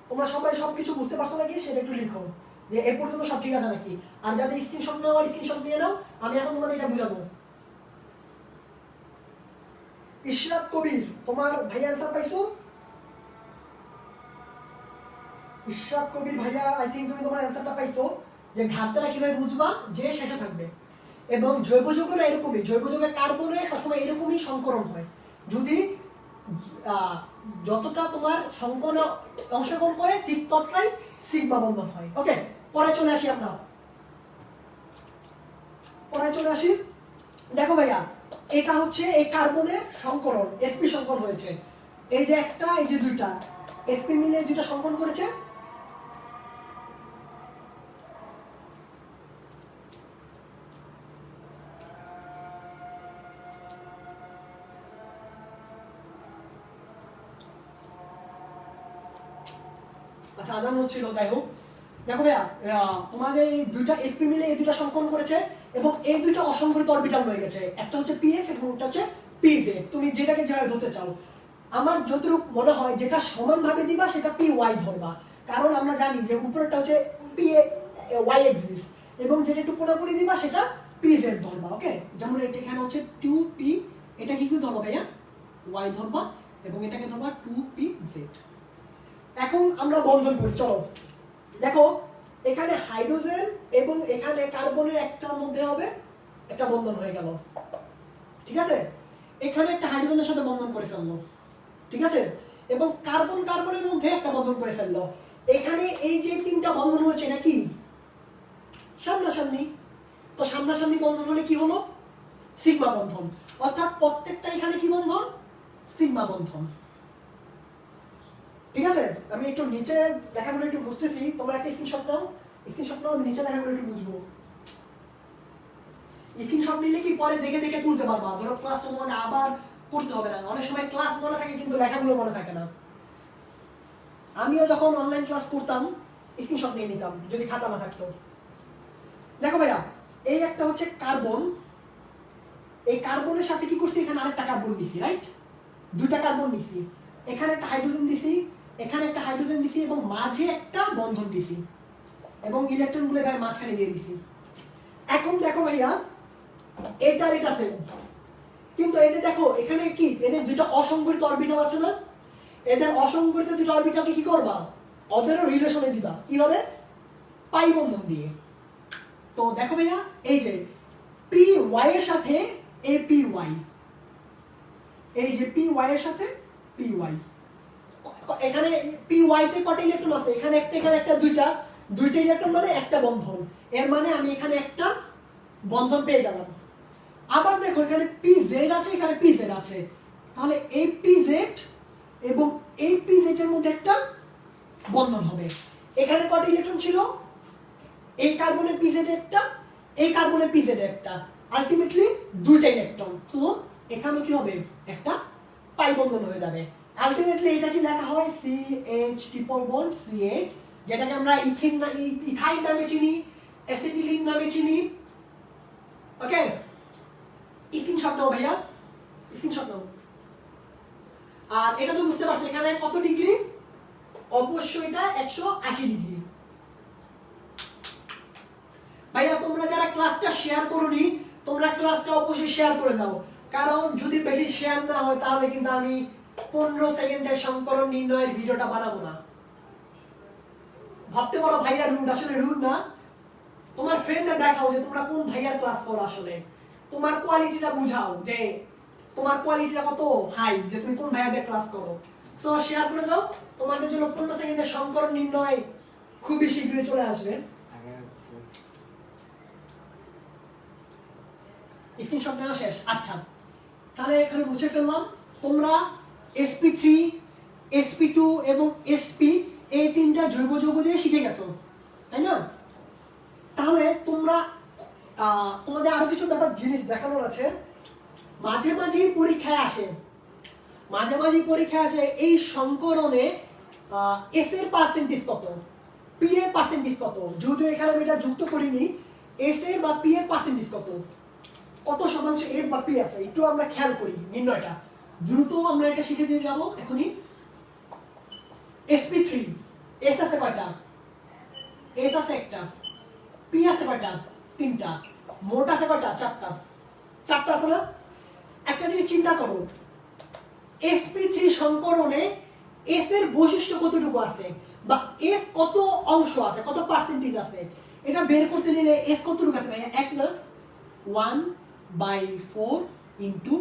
তোমরা সবাই সবকিছু বুঝতে পারছো নাকি সেটা একটু লিখো, যে এ পর্যন্ত সব ঠিক আছে নাকি। আর যাদের স্ক্রিনশট নেওয়ার স্ক্রিনশট নিয়ে নাও, আমি এখন তোমাদের এটা বুঝাবো। ইশরাত কবির, তোমার ভাইয়া অ্যানসার পাইছো? ইশরাত কবির ভাইয়া, আই থিংক তুমি তোমার অ্যানসারটা পাইছো, যে ঘাটতারা কিভাবে বুঝবা যে শেষে থাকবে। এবং জৈব যৌগের এরকমই, জৈব যৌগের কার্বনে সবসময় এরকমই সংকরণ হয়, যদি যতটা তোমার সংকরণে অংশগ্রহণ করে ঠিক ততটাই সিগমা বন্ধন হয়। ওকে, পরে চলে আসি আমরা, পরে চলে আসি। দেখো ভাইয়া, এটা হচ্ছে এই কার্বনের সংকরণ, sp সংকরণ হয়েছে, এই যে একটা, এই যে 2টা sp মিলে 2টা সংকরণ করেছে। আচ্ছা আজান হচ্ছিল, যাই হোক। দেখো ভাইয়া, তোমাদের এই দুইটা sp মিলে এই দুইটা সংকলন করেছে এবং এই দুইটা অসংগঠিত অরবিটাল হয়ে গেছে, একটা হচ্ছে pf এবং একটা হচ্ছে pz। তুমি যেটাকে যেভাবে ধরতে চাও, আমার যতটুকু মনে হয় যেটা সমানভাবে দিবা সেটা py ধরবা, কারণ আমরা জানি যে উপরেরটা হচ্ছে y এক্সিস এবং যেটা একটু কোণাকুণি দিবা সেটা pz ধরবা। ওকে, যেমন এটা এখানে হচ্ছে 2p, এটা কি ধরবা ভাইয়া, y ধরবা এবং এটাকে ধরবা 2pz। এখন আমরা বন্ধন করি, চলো। দেখো এখানে হাইড্রোজেন এবং এখানে কার্বনের একটার মধ্যে হবে একটা বন্ধন হয়ে গেল, ঠিক আছে। এখানে একটা হাইড্রোজেনের সাথে বন্ধন করে ফেললো, ঠিক আছে, এবং কার্বন কার্বনের মধ্যে একটা বন্ধন করে ফেললো। এখানে এই যে তিনটা বন্ধন হচ্ছে এটা কি সামনাসামনি, তো সামনাসামনি বন্ধন হলে কি হলো সিগমা বন্ধন, অর্থাৎ প্রত্যেকটা এখানে কি বন্ধন সিগমা বন্ধন, ঠিক আছে। আমি একটু নিচে দেখাগুলো একটু বুঝতেছি, তোমরা একটা স্ক্রিনশট নাও, আমি নিচে দেখাগুলো একটু বুঝবো। স্ক্রিনশট নিলে কি পরে দেখে দেখে তুলতে পারবা, ধরো ক্লাস তোমাদের আবার করতে হবে না, অনেক সময় ক্লাস মনে থাকে কিন্তু লেখাগুলো মনে থাকে না। আমিও যখন অনলাইন ক্লাস করতাম স্ক্রিনশট নিয়ে নিতাম যদি খাতা না থাকতো। দেখো ভাইয়া, এই একটা হচ্ছে কার্বন, এই কার্বনের সাথে কি করছি, এখানে আরেকটা কার্বন দিছি, রাইট, দুইটা কার্বন দিছি, এখানে একটা হাইড্রোজেন দিছি, এখানে একটা হাইড্রোজেন দিছি এবং মাঝে একটা বন্ধন দিছি এবং ইলেকট্রনগুলো এবার মাঝখানে দিয়ে দিছি। এখন দেখো ভাইয়া, এটার এটা সেম, কিন্তু এদের দেখো এখানে কি এদের দুটো অসংগঠিত অরবিটাল আছে না, এদের অসংগঠিত দুটো অরবিটালকে কি করবা, ওদেরও রিলেশনে দিবা, কি হবে পাই বন্ধন দিয়ে। তো দেখো ভাইয়া, এই যে পি ওয়াই এর সাথে এ পি ওয়াই, এই যে পি ওয়াই এর সাথে পি ওয়াই, এখানে পি ওয়াই তে কত ইলেকট্রন আছে, এখানে একটা দুইটা ইলেকট্রন মানে একটা বন্ধন, এর মানে আমি এখানে একটা বন্ধন পেয়ে গেলাম। আবার দেখো এখানে পি জেড আছে, এখানে পি জেড আছে, তাহলে এই পি জেড এবং এই পি জেড এর মধ্যে একটা বন্ধন হবে। এখানে কত ইলেকট্রন ছিল, এই কার্বনের পি জেড একটা, এই কার্বনের পি জেড একটা, আলটিমেটলি দুইটা ইলেকট্রন, তো এখানে কি হবে একটা পাই বন্ধন হয়ে যাবে। আলটিমেটলি এটা কি লেখা হয় CH ট্রিপল বন্ড CH, যেটাকে আমরা ইথাইন নামে চিনি, অ্যাসিটিলিন নামে চিনি। ওকে, স্ক্রিনশট নাও ভাইয়া, স্ক্রিনশট নাও। আর এটা তো বুঝতে পারছো এখানে কত ডিগ্রি, অবশ্যই এটা 180 ডিগ্রি। ভাইয়া তোমরা যারা ক্লাসটা শেয়ার করোনি, তোমরা ক্লাসটা অবশ্যই শেয়ার করে দাও, কারণ যদি বেশি শেয়ার না হয় তাহলে কিন্তু আমি 15 সেকেন্ডের সমীকরণ নির্ণয়ের ভিডিওটা বানাবো না। ভাবতে পারো ভাইয়া রুড, আসলে রুড না, তোমার ফ্রেন্ডদের দেখাও যে তোমরা কোন ভাইয়ার ক্লাস করো, আসলে তোমার কোয়ালিটিটা বুঝাও যে তোমার কোয়ালিটিটা কত হাই, যে তুমি কোন ভাইয়াদের ক্লাস করো। সো শেয়ার করে দাও, তোমাদের জন্য 15 সেকেন্ডের সমীকরণ নির্ণয় খুবই শীঘ্রই চলে আসবে। স্ক্রিনশট নেওয়া শেষ। আচ্ছা, তাহলে এখানে মুছে ফেললাম। তোমরা sp3, sp2 এবং sp এই তিনটা জৈব যৌগ দিয়ে শিখে গেছো, তাই না? তাহলে তোমরা তোমাদের আরো কিছু ব্যাপার জিনিস দেখানোর আছে। মাঝে মাঝে পরীক্ষায় আসে, এই সংকরণে s এর পার্সেন্টেজ কত, p এর পার্সেন্টেজ কত, যদিও এখানে আমি এটা যুক্ত করিনি, s এর বা p এর পার্সেন্টেজ কত শতাংশ s বা p আছে, একটু আমরা খেয়াল করি নির্ণয়টা দ্রুত আমরা এটা শিখে দিয়ে যাবো এখনই। sp3 s আছে কয়টা, s আছে একটা, p আছে কয়টা তিনটা, মোট আছে কয়টা চারটা আছে না? একটা জিনিস চিন্তা করো, sp3 সংকরণে s এর বৈশিষ্ট্য কতটুকু আছে বা s কত অংশ আছে, কত পার্সেন্টেজ আছে, এটা বের করতে নিলে s কতটুকু আছে ভাই, এক না 1/4 ইনটু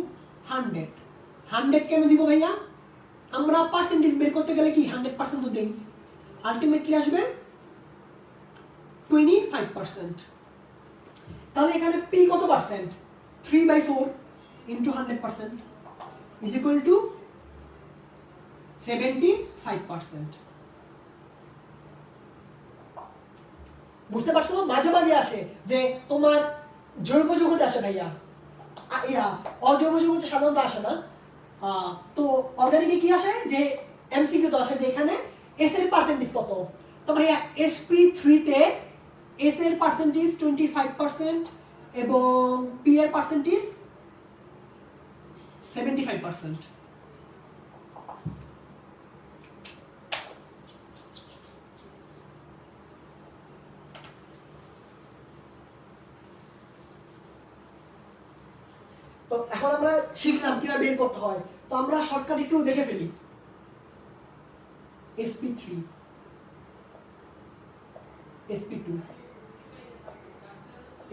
100 কেন দিব ভাইয়া, আমরা পার্সেন্টেজ বের করতে গেলে কি 100% তো দেই, আলটিমেটলি আসবে 25%। তাহলে এখানে p কত percent, 3/4 into 100% is equal to 75%। বুঝতে পারছো? মাঝে মাঝে আসে যে তোমার জৈব যৌগতে আসে ভাইয়া, অজৈব যৌগতে সাধারণত আসে না। তো অর্গানিকে কি আসে যে এমসিকিউ তো আসে যে এখানে এস এর পার্সেন্টেজ কত? তো ভাইয়া sp3 তে এস এর পার্সেন্টেজ 25% এবং পি এর পার্সেন্টেজ 75%। তো এখন আমরা শিখলাম কিভাবে বের করতে হয়। তো আমরা শর্টকাট একটু দেখে ফেলি। sp3 sp2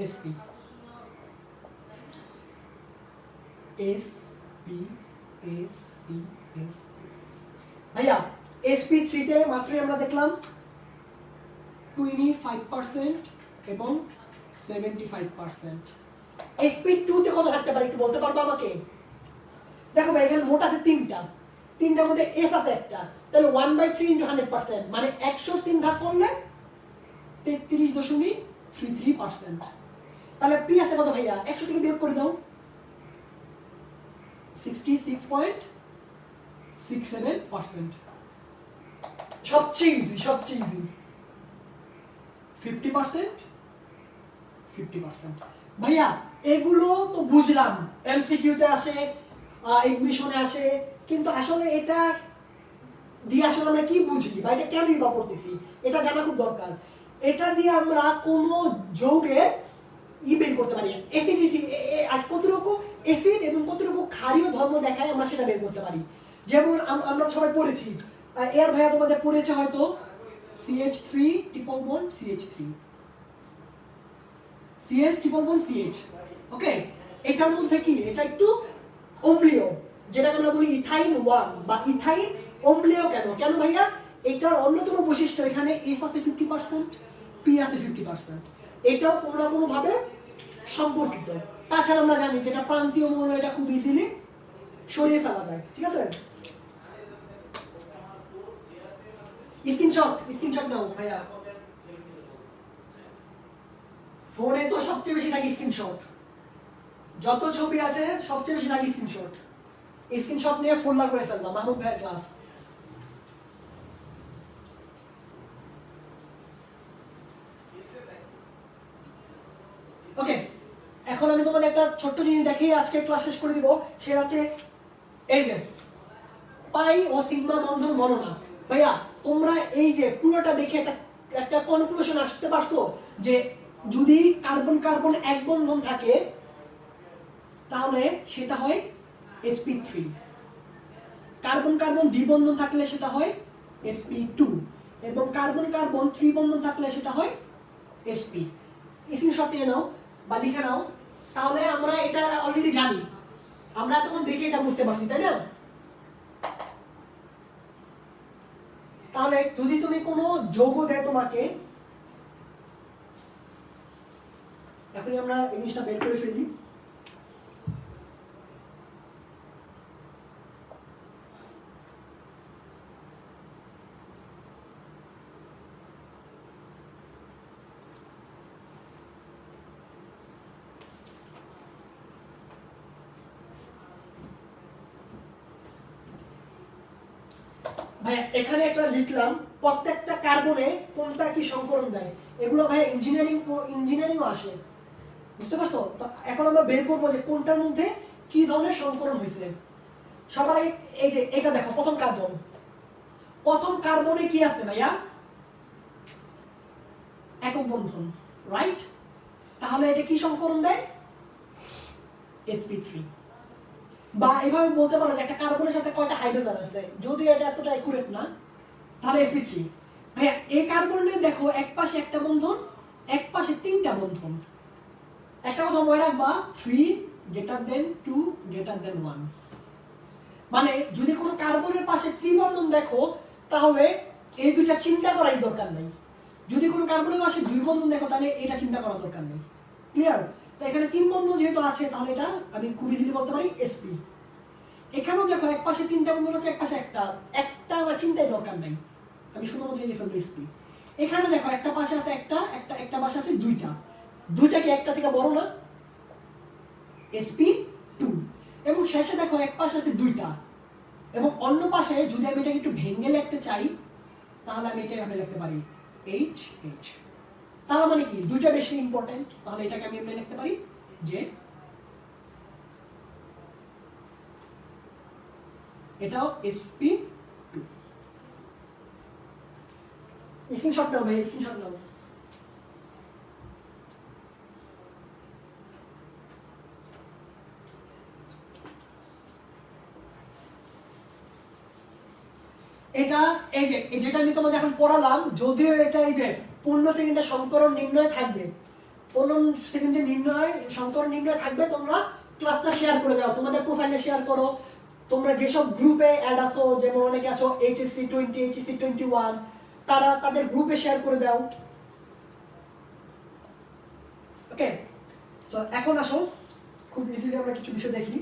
sp sp sp sp ভাইয়া sp3 তে মাত্রই আমরা দেখলাম 25% এবং 75%। sp2 তে কত থাকতে পারে একটু বলতে পারবে আমাকে? দেখো ভাই এখানে মোট আছে তিনটার মধ্যে এস আছে একটা, তাহলে 1/3 × 100% মানে 103 ভাগ করলে 33.33%। তাহলে পি আছে কত ভাইয়া? 100 থেকে বিয়োগ করে দাও, 66.67%। সবচেয়ে ইজি 50% ভাইয়া এগুলো তো বুঝলাম, এমসিকিউতে আসে, এডমিশনে আসে, কিন্তু আসলে এটা দিয়ে আসলে আমরা কি বুঝি বা এটা কেনই বা করতেছি এটা জানা খুব দরকার। এটা দিয়ে আমরা কোনো যৌগে বের করতে পারি, অ্যাসিড আর কতটুকু অ্যাসিড এবং কতটুকু ক্ষারীয় ধর্ম দেখায় আমরা সেটা বের করতে পারি। যেমন আমরা সবাই পড়েছি, এর ভাইয়া তোমাদের পড়েছে হয়তো CH3 triple bond CH3 CH triple bond CH। ওকে, এটার মধ্যে কি এটা একটু অম্লীয়, যেটাকে আমরা বলি ইথাইন 1 বা ইথাইন অম্লীয়। কেন ভাইয়া? এটার অন্যতম বৈশিষ্ট্য এখানে এস আছে 50%, পি আছে 50%। এটাও কোনো না কোনো ভাবে সম্পর্কিত। তাছাড়া আমরা জানি যে এটা প্রান্তীয় মৌল, এটা খুব ইজিলি সরিয়ে ফেলা যায়। ঠিক আছে, স্ক্রিনশট নাও ভাইয়া, ফোনে তো সবচেয়ে বেশি থাকে স্ক্রিনশট, যত ছবি আছে সবচেয়ে বেশি থাকে স্ক্রিনশট। স্ক্রিনশট নিয়ে ফোন লাগ করে ফেলবা মাহমুদ ভাইয়ের ক্লাস। ওকে, এখন আমি তোমাদের একটা ছোট্ট জিনিস দেখিয়ে আজকে ক্লাস শেষ করে দিব। সেটা হচ্ছে এই যে পাই ও সিগমা বন্ধন গণনা। ভাইয়া তোমরা এই যে পুরোটা দেখে একটা কনক্লুশন আসতে পারছো যে যদি কার্বন কার্বন এক বন্ধন থাকে তাহলে সেটা হয় sp3, কার্বন কার্বন দ্বিবন্ধন থাকলে সেটা হয় sp2 এবং কার্বন কার্বন ত্রিবন্ধন থাকলে সেটা হয় sp। স্ক্রিনশট নিয়ে নাও বা লিখে নাও, তাহলে আমরা এটা অলরেডি জানি, আমরা তখন দেখে এটা বুঝতে পারছি, তাই না? তাহলে যদি তুমি কোনো যৌগ দেয় তোমাকে, এখনই আমরা এই জিনিসটা বের করে ফেলি। ভাই এখানে একটা লিখলাম প্রত্যেকটা কার্বনে কোনটা কি সংকরণ দেয়, এগুলো ভাই ইঞ্জিনিয়ারিংও আসে, বুঝতে পারছো? তো এখন আমরা বের করবো যে কোনটার মধ্যে কি ধরনের সংকরণ হয়েছে। সবার আগে এই যে এটা দেখো, প্রথম কার্বনে কি আছে ভাইয়া? একক বন্ধন, রাইট? তাহলে এটা কি সংকরণ দেয়? sp3। বা এভাবে বলতে পারো যে একটা কার্বনের সাথে কয়টা হাইড্রোজেন আছে, যদি এটা এতটা অ্যাকুরেট না, তাহলে sp3। ভাইয়া এই কার্বনে দেখো এক পাশে একটা বন্ধন, এক পাশে তিনটা বন্ধন। একটা কথা মনে রাখবা, 3 > 2 > 1। মানে যদি কোনো কার্বনের পাশে ত্রিবন্ধন দেখো তাহলে এই দুইটা চিন্তা করারই দরকার নাই। যদি কোনো কার্বনের পাশে দুই বন্ধন দেখো তাহলে এটা চিন্তা করার দরকার নেই। ক্লিয়ার? তো এখানে তিন বন্ধন যেহেতু আছে তাহলে এটা আমি খুব ইজিলি বলতে পারি sp। এখানেও দেখো এক পাশে তিনটা বন্ধন আছে, এক পাশে একটা আমার চিন্তাই দরকার নাই, আমি শুধুমাত্র লিখে ফেলবো sp। এখানে দেখো একটা পাশে আছে একটা পাশে আছে দুইটা কি একটা থেকে বড় না? sp2। এবং শেষে দেখো এক পাশে আছে দুইটা এবং অন্য পাশে যদি আমি এটাকে একটু ভেঙে লিখতে চাই তাহলে আমি এটা এভাবে লিখতে পারি এইচ এইচ। তাহলে মানে কি দুইটা বেশি ইম্পর্টেন্ট, তাহলে এটাকে আমি এমনি লিখতে পারি যে এটাও sp2। স্ক্রিনশট নাও ভাই, স্ক্রিনশট নাও। এটা এই যে যেটা আমি তোমাদের এখন পড়ালাম, যদিও এটা এই যে 15 সেকেন্ডে সংকরণ নির্ণয় থাকবে, 15 সেকেন্ডে সংকরণ নির্ণয় থাকবে, তোমরা ক্লাসটা শেয়ার করে দাও, তোমাদের প্রোফাইলে শেয়ার করো, তোমরা যেসব গ্রুপে অ্যাড আছো, যেমন অনেকে আছো HSC 20 HSC 21, তারা তাদের গ্রুপে শেয়ার করে দাও। ওকে, সো এখন আসো খুব ইজিলি আমরা কিছু বিষয় দেখি।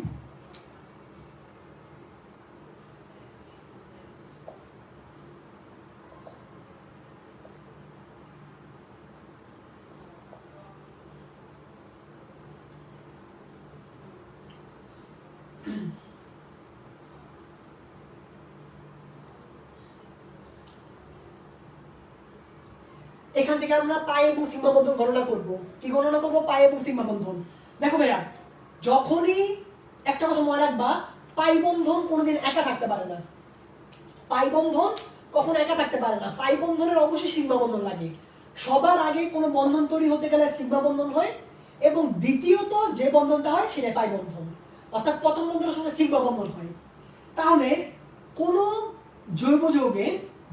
এখান থেকে আমরা পাই এবং সিগমা বন্ধন গণনা করব। কি গণনা করব? পাই এবং সিগমা বন্ধন। দেখো ভাইয়া, যখনই একটা কথা মনে রাখবা, পাই বন্ধন কোনোদিন একা থাকতে পারে না। পাই বন্ধন কখনো একা থাকতে পারে না, পাই বন্ধনের অবশ্যই সিগমা বন্ধন লাগে। সবার আগে কোনো বন্ধন তৈরি হতে গেলে সিগমা বন্ধন হয়, এবং দ্বিতীয়ত যে বন্ধনটা হয় সেটা পাই বন্ধন, অর্থাৎ প্রথম বন্ধনের সময় সিগমা বন্ধন হয়। তাহলে কোনো জৈব যৌগে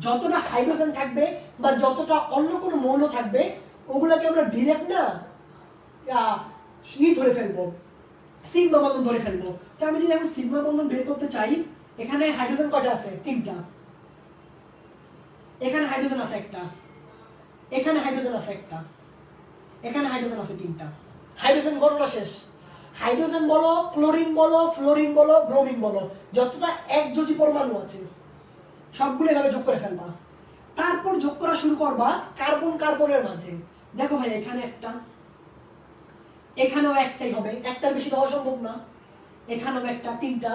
যতটা হাইড্রোজেন থাকবে বা যতটা অন্য কোনো মৌল থাকবে, ওগুলোকে আমরা ডিরেক্ট না ধরে ফেলবো, সিগমা বন্ধন ধরে ফেলবো। তো আমি যদি এখন সিগমা বন্ধন বের করতে চাই, এখানে হাইড্রোজেন কয়টা আছে? 3টা। এখানে হাইড্রোজেন আছে একটা, এখানে হাইড্রোজেন আছে একটা, এখানে হাইড্রোজেন আছে 3টা। হাইড্রোজেন গণনা শেষ। হাইড্রোজেন বলো, ক্লোরিন বলো, ফ্লোরিন বলো, ব্রোমিন বলো, যতটা একযোজী পরমাণু আছে সবগুলো এভাবে যোগ করে ফেলবা। তারপর যোগ করা শুরু করবা কার্বন কার্বনের মাঝে। দেখো ভাই, এখানে একটা, এখানেও একটাই হবে, একটার বেশি দেওয়া সম্ভব না। এখানেও একটা 3টা,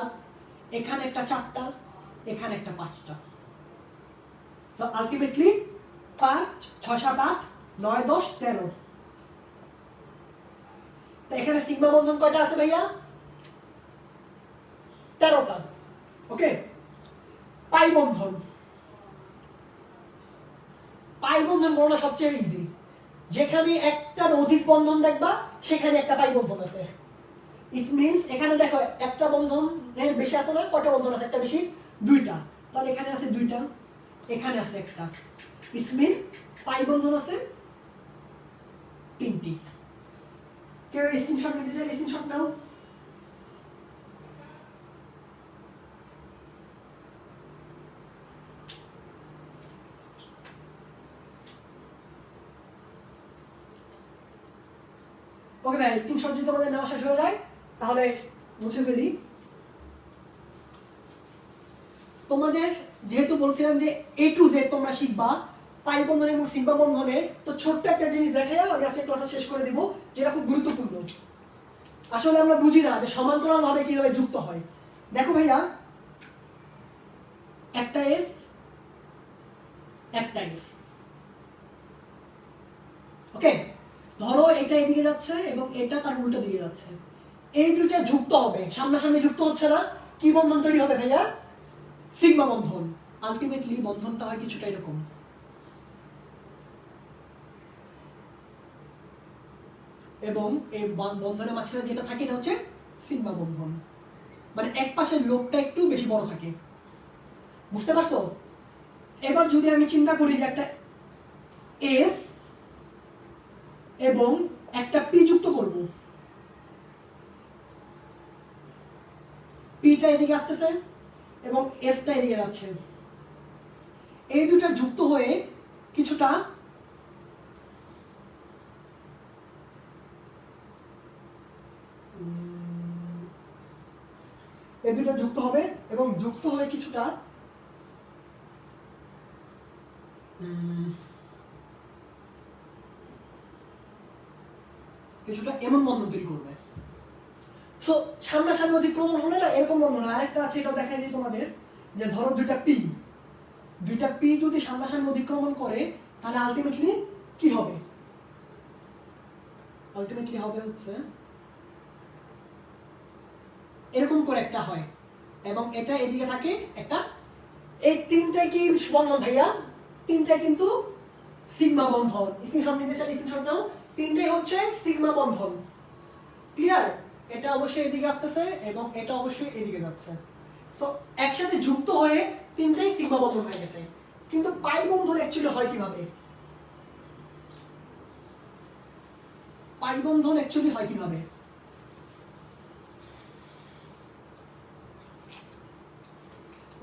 এখানে একটা 4টা, এখানে একটা 5টা। So ultimately 5 6 7 8 9 10 13। তো এখানে সিগমা বন্ধন কয়টা আছে ভাইয়া? 13টা। ওকে, পাই বন্ধন, পাই বন্ধন গণনা সবচেয়ে ইজি। যেখানে একটার অধিক বন্ধন দেখবা সেখানে একটা পাই বন্ধন আছে। ইট মিন্স এখানে দেখো একটা বন্ধনের বেশি আছে না? কয়টা বন্ধন আছে? একটা বেশি, 2টা। তাহলে এখানে আছে 2টা, এখানে আছে একটা। ইটস মিন পাই বন্ধন আছে 3টি। কেউ স্ক্রিনশট নিতে চাইলে স্ক্রিনশট নাও। ওকে ভাই, স্ক্রিনশট যদি তোমাদের নেওয়া শেষ হয়ে যায় তাহলে মুছে ফেলি। তোমাদের যেহেতু বলছিলাম যে A to Z তোমরা শিখবা পাই বন্ধন এবং সিগমা বন্ধনের, তো ছোট্ট একটা জিনিস দেখে আমি আজকে ক্লাসটা শেষ করে দিব, যেটা খুব গুরুত্বপূর্ণ। আসলে আমরা বুঝি না যে সমান্তরাল ভাবে কিভাবে যুক্ত হয়। দেখো ভাইয়া, একটা S, একটা S। ওকে, ধরো এটা এদিকে যাচ্ছে এবং এটা তার উল্টো দিকে যাচ্ছে, এই দুইটা যুক্ত হবে, সামনাসামনি যুক্ত হচ্ছে না, কি বন্ধন তৈরি হবে ভাইয়া? সিগমা বন্ধন। আলটিমেটলি বন্ধনটা হয় কিছুটা এরকম। এবং এই বন্ধনের মাঝখানে যেটা থাকে এটা হচ্ছে সিগমা বন্ধন, মানে এক পাশের লোকটা একটু বেশি বড় থাকে। বুঝতে পারছো? এবার যদি আমি চিন্তা করি যে একটা এস এবং একটা পি যুক্ত করব, পিটা এদিকে আসতেছে এবং এসটা এদিকে যাচ্ছে, এই দুটো যুক্ত হয়ে কিছুটা এই দুটো যুক্ত হবে এবং যুক্ত হয়ে কিছুটা এমন বন্ধন তৈরি করবে। সো সামনাসামনি অতিক্রমণ হলে না এরকম বন্ধন। আরেকটা আছে, এটা দেখাই দিই তোমাদের, যে ধরো দুইটা পি, দুইটা পি যদি সামনাসামনি অতিক্রমণ করে তাহলে আলটিমেটলি কি হবে? আলটিমেটলি হবে হচ্ছে এরকম করে একটা হয়, এবং এটা এদিকে থাকে একটা। এই তিনটাই কি বন্ধন ভাইয়া? তিনটাই কিন্তু সিগমা বন্ধন। স্ক্রিনশট নিতে চাই, স্ক্রিনশট নাও। তিনটাই হচ্ছে সিগমা বন্ধন। ক্লিয়ার? এটা অবশ্যই এদিকে আসতেছে এবং এটা অবশ্যই এদিকে যাচ্ছে। সো একসাথে যুক্ত হয়ে তিনটাই সিগমা বন্ধন হয়ে গেছে। কিন্তু পাই বন্ধন অ্যাকচুয়ালি হয় কিভাবে? পাই বন্ধন অ্যাকচুয়ালি হয় কিভাবে?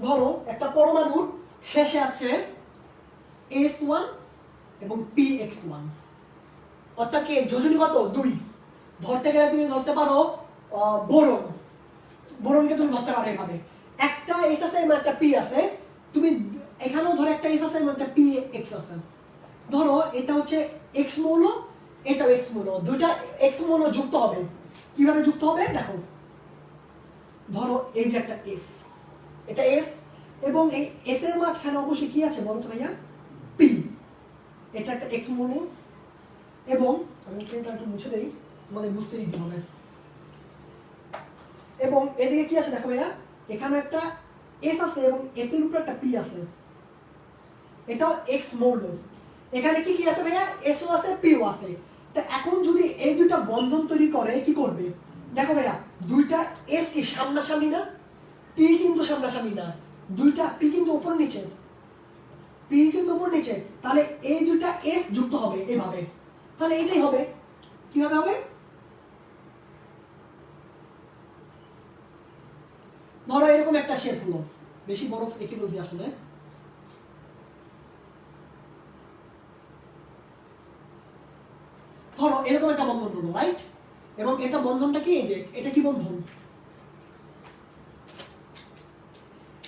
ধরো একটা পরমাণুর শেষে আছে S1 এবং PX1, অর্থাৎ কি যোজনী কত? 2। ধরতে গেলে তুমি ধরতে পারো বোরন, বোরনকে তুমি ধরতে পারো এভাবে, একটা S আছে এবং একটা P আছে। তুমি এখানেও ধরো একটা S আছে এবং একটা PX আছে। ধরো এটা হচ্ছে X মৌল, এটাও X মৌল, দুইটা X মৌল যুক্ত হবে। কিভাবে যুক্ত হবে দেখো। ধরো এই যে একটা S, এটা S, এবং এই S এর মাঝখানে অবশ্যই কি আছে বলো তো ভাইয়া? P। এটা একটা X মৌল, এবং আমি এটা একটু মুছে দেই তোমাদের বুঝতে ইজি হবে। এবং এদিকে কি আছে দেখো ভাইয়া, এখানে একটা S আছে এবং S এর উপর একটা P আছে, এটাও X মৌল। এখানে কি কি আছে ভাইয়া? S ও আছে, P ও আছে। তা এখন যদি এই দুটো বন্ধন তৈরি করে কি করবে দেখো ভাইয়া, দুইটা S কি সামনাসামনি না? P কিন্তু সামনাসামনি না, দুইটা P কিন্তু উপর নিচে, P কিন্তু উপর নিচে। তাহলে এই দুইটা S যুক্ত হবে এভাবে, তাহলে এটাই হবে। কিভাবে হবে? ধরো এরকম একটা শেপ হলো, বেশি বড় এঁকে বলছি আসলে। ধরো এরকম একটা বন্ধন হলো, রাইট? এবং এটা বন্ধনটা কি? এই যে এটা কি বন্ধন?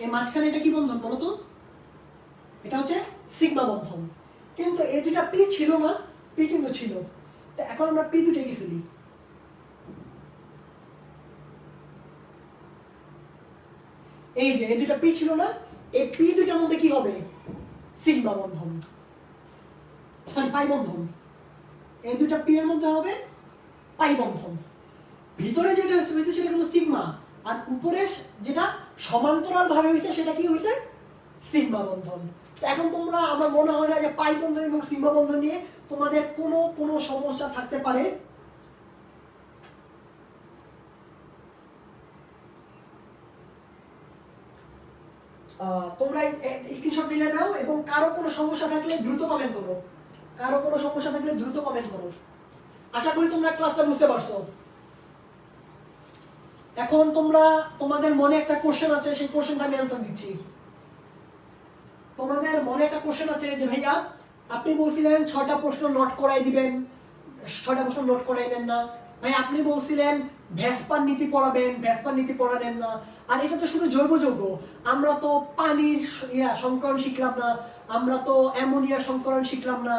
এই মাঝখানে এটা কি বন্ধন বলো তো? এটা হচ্ছে সিগমা বন্ধন। কিন্তু এই দুটা পি ছিল না, পি কিন্তু ছিল। তো এখন আমরা পি দুটো এঁকে ফেলি। এই যে এই দুটা পি ছিল না, এই পি দুটার মধ্যে কি হবে? সিগমা বন্ধন, সরি পাই বন্ধন। এই দুটা পি এর মধ্যে হবে পাই বন্ধন। ভিতরে যেটা হয়েছে সেটা কিন্তু সিগমা, আর উপরে যেটা সমান্তরাল ভাবে হয়েছে সেটা কি হয়েছে? সিগমা বন্ধন। এখন তোমরা, আমার মনে হয় না যে পাই বন্ধন এবং সিগমা বন্ধন নিয়ে তোমাদের কোনো সমস্যা থাকতে পারে। তোমরা স্ক্রিনশট নিলে নাও, এবং কারো কোনো সমস্যা থাকলে দ্রুত কমেন্ট করো, কারো কোনো সমস্যা থাকলে দ্রুত কমেন্ট করো। আশা করি তোমরা ক্লাসটা বুঝতে পারছো। এখন তোমরা, তোমাদের মনে একটা কোশ্চেন আছে, সেই কোশ্চেনটা আমি অ্যানসার দিচ্ছি। তোমাদের মনে একটা কোশ্চেন আছে যে ভাইয়া আপনি বলছিলেন 6টা প্রশ্ন নোট করাই দিবেন, 6টা প্রশ্ন নোট করাই দেন না। ভাই আপনি বলছিলেন ভ্যাসপার নীতি পড়াবেন, ভ্যাসপার নীতি পড়ালেন না। আর এটা তো শুধু জৈব যৌগ, আমরা তো পানির সংকরণ শিখলাম না, আমরা তো অ্যামোনিয়ার সংকরণ শিখলাম না,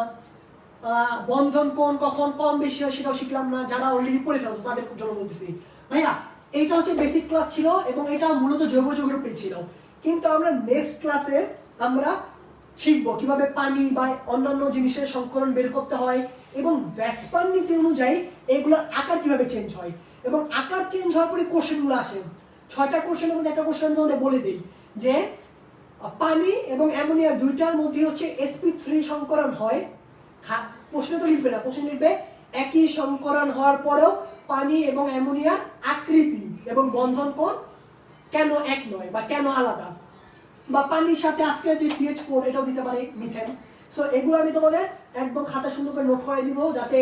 বন্ধন কোন কখন কম বেশি হয় সেটাও শিখলাম না। যারা অলরেডি পড়ে ফেলছো তাদের জন্য বলতেছি ভাইয়া, এইটা হচ্ছে বেসিক ক্লাস ছিল এবং এটা মূলত জৈব যৌগের উপরে ছিল। কিন্তু আমরা নেক্সট ক্লাসে আমরা শিখবো কিভাবে পানি বা অন্যান্য জিনিসের সংকরণ বের করতে হয়, এবং ভ্যাসপার নীতি অনুযায়ী এগুলোর আকার কিভাবে চেঞ্জ হয়, এবং আকার চেঞ্জ হওয়ার পরে কোশ্চেনগুলো আসে। 6টা কোশ্চেনের মধ্যে একটা কোশ্চেন তোমাদের বলে দিই যে পানি এবং অ্যামোনিয়া দুইটার মধ্যে হচ্ছে sp3 সংকরণ হয়। প্রশ্ন তো লিখবে না, প্রশ্ন লিখবে একই সংকরণ হওয়ার পরেও পানি এবং অ্যামোনিয়ার আকৃতি এবং বন্ধন কোণ কেন এক নয় বা কেন আলাদা, বা পানির সাথে আজকে যে CH4 এটাও দিতে পারে মিথেন। সো এগুলো আমি তোমাদের একদম খাতা সুন্দর করে নোট করে দিব, যাতে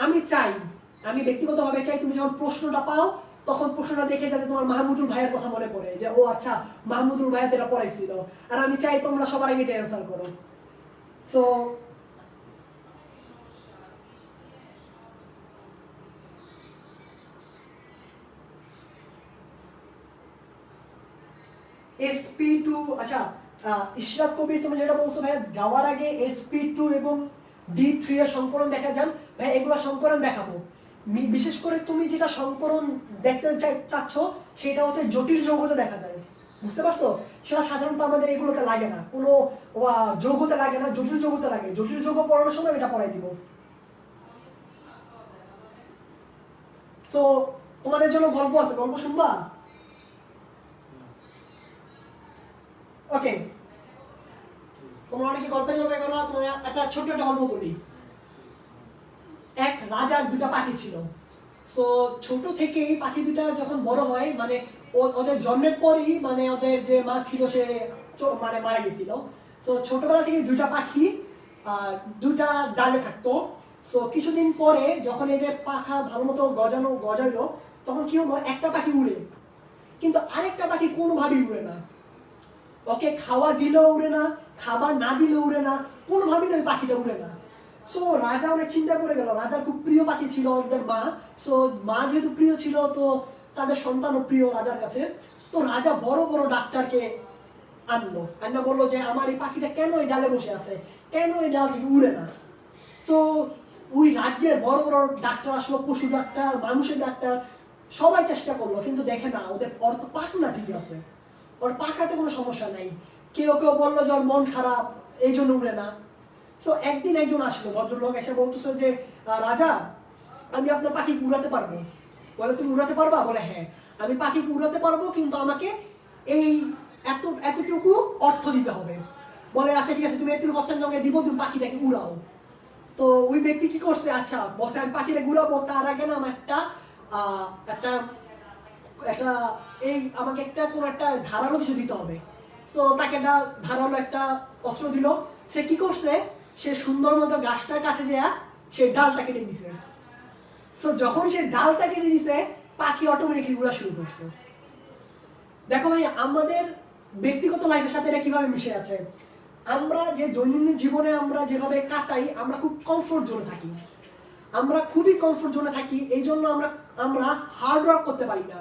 আমি ব্যক্তিগতভাবে চাই তুমি যখন প্রশ্নটা পাও তখন প্রশ্নটা দেখে যাতে তোমার মাহমুদুল ভাইয়ের কথা মনে পড়ে যে ও আচ্ছা মাহমুদুল ভাইয়া যেটা পড়াইছিল। আর আমি চাই তোমরা সবার আগে এটা অ্যান্সার করো। সো sp2, আচ্ছা ইশরাত কবির তুমি যেটা বলছো ভাইয়া যাওয়ার আগে sp2 এবং d3 এর সংকরণ দেখা যান ভাই, এগুলো সংকরণ দেখাবো। বিশেষ করে তুমি যেটা সংকরণ দেখতে চাচ্ছ সেটা হচ্ছে জটিল যৌগতে দেখা যায়। বুঝতে পারছো? সেটা সাধারণত আমাদের এগুলোতে লাগে না, কোনো যৌগতে লাগে না, জটিল যৌগতে লাগে। জটিল যৌগ পড়ানোর সময় এটা পড়াই দিব। সো তোমাদের জন্য গল্প আছে, গল্প শুনবা? ওকে, তোমরা অনেকে গল্পে জড়বে করো, তোমার একটা ছোট্ট একটা গল্প বলি। এক রাজার দুটা পাখি ছিল। সো ছোট থেকেই পাখি দুটা যখন বড় হয়, মানে ওদের জন্মের পরই মানে ওদের যে মা ছিল সে মানে মারা গেছিল। তো ছোটবেলা থেকে দুটা পাখি দুটা ডালে থাকতো। সো কিছুদিন পরে যখন এদের পাখা ভালো মতো গজাইলো, তখন কি হলো, একটা পাখি উড়ে, কিন্তু আরেকটা পাখি কোনোভাবেই উড়ে না। ওকে খাওয়া দিলেও উড়ে না, খাবার না দিলেও উড়ে না, কোনোভাবেই ওই পাখিটা উড়ে না। সো রাজা অনেক চিন্তা করে গেল, রাজার খুব প্রিয় পাখি ছিল ওদের মা। সো মা যেহেতু প্রিয় ছিল, তো তাদের সন্তানও প্রিয় রাজার কাছে। তো রাজা বড় বড় ডাক্তারকে আনলো, আন্না বললো যে আমার এই পাখিটা কেন এই ডালে বসে আছে, কেন এই ডাল থেকে উড়ে না। তো ওই রাজ্যের বড় বড় ডাক্তার আসলো, পশু ডাক্তার, মানুষের ডাক্তার, সবাই চেষ্টা করলো, কিন্তু দেখে না, ওদের ওর তো পাখনা ঠিক আছে, ওর পাখাতে কোনো সমস্যা নাই। কেউ কেউ বললো যে ওর মন খারাপ, এই জন্য উড়ে না। সো একদিন একজন আসলো, ভদ্রলোক এসে বলতেছে যে রাজা, আমি আপনার পাখিকে উড়াতে পারবো। বলে তুমি উড়াতে পারবা? বলে হ্যাঁ, আমি পাখিকে উড়াতে পারবো, কিন্তু আমাকে এই এতটুকু অর্থ দিতে হবে। বলে আচ্ছা ঠিক আছে, তুমি এতটুকু অর্থ আমাকে দিব, তুমি পাখিটাকে উড়াও। তো ওই ব্যক্তি কি করছে, আচ্ছা বলছে আমি পাখিটাকে উড়াবো, তার আগে না আমার একটা একটা একটা এই আমাকে একটা কোনো একটা ধারালো কিছু দিতে হবে। সো তাকে একটা ধারালো একটা অস্ত্র দিল। সে কি করছে, সে সুন্দর মতো গাছটার কাছে যেয়া সে ডালটা কেটে দিছে। সো যখন সে ডালটা কেটে দিছে, পাখি অটোমেটিকলি উড়া শুরু করছে। দেখো ভাই, আমাদের ব্যক্তিগত লাইফের সাথে এটা কিভাবে মিশে আছে। আমরা যে দৈনন্দিন জীবনে আমরা যেভাবে কাটাই, আমরা খুব কমফোর্ট জোনে থাকি, আমরা খুবই কমফোর্ট জোনে থাকি। এই জন্য আমরা হার্ড ওয়ার্ক করতে পারি না।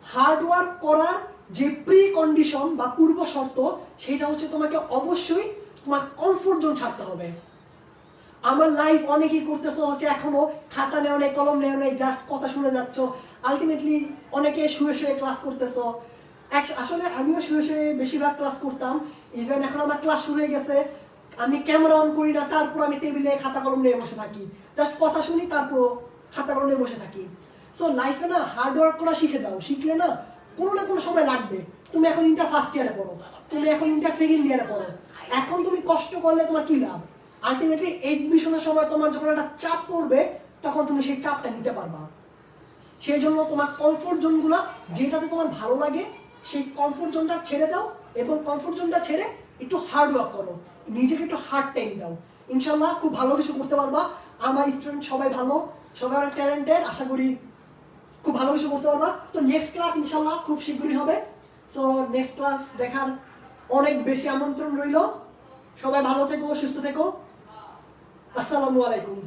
হার্ড ওয়ার্ক করার যে প্রি কন্ডিশন বা পূর্ব শর্ত, সেটা হচ্ছে তোমাকে অবশ্যই তোমার কমফোর্ট জোন ছাড়তে হবে। আমার লাইফ অনেকেই করতেছো হচ্ছে এখনো খাতা নেও নেই, কলম নেও নেই, জাস্ট কথা শুনে যাচ্ছ। আলটিমেটলি অনেকে শুয়ে শুয়ে ক্লাস করতেছো। আসলে আমিও শুয়ে শুয়ে বেশিরভাগ ক্লাস করতাম। ইভেন এখন আমার ক্লাস শুরু হয়ে গেছে, আমি ক্যামেরা অন করি না, তারপর আমি টেবিলে খাতা কলম নিয়ে বসে থাকি, জাস্ট কথা শুনি, তারপর খাতা কলম নিয়ে বসে থাকি। সো লাইফে না হার্ড ওয়ার্ক করা শিখে দাও, শিখলে না কোনো না কোনো সময় লাগবে। তুমি এখন ইন্টার ফার্স্ট ইয়ারে পড়ো, তুমি এখন ইন্টার সেকেন্ড ইয়ারে পড়ো, এখন তুমি কষ্ট করলে তোমার কি লাভ? আলটিমেটলি এডমিশনের সময় তোমার যখন একটা চাপ পড়বে, তখন তুমি সেই চাপটা নিতে পারবা। সেই জন্য তোমার কমফোর্ট জোনগুলো, যেটাতে তোমার ভালো লাগে, সেই কমফোর্ট জোনটা ছেড়ে দাও, এবং কমফোর্ট জোনটা ছেড়ে একটু হার্ড ওয়ার্ক করো, নিজেকে একটু হার্ড টাইম দাও। ইনশাল্লাহ খুব ভালো কিছু করতে পারবা। আমার স্টুডেন্ট সবাই ভালো, সবাই অনেক ট্যালেন্টেড, আশা করি খুব ভালো কিছু করতে পারবা। তো নেক্সট ক্লাস ইনশাল্লাহ খুব শীঘ্রই হবে। সো নেক্সট ক্লাস দেখার অনেক বেশি আমন্ত্রণ রইল। সবাই ভালো থেকো, সুস্থ থেকো। আসসালামু আলাইকুম।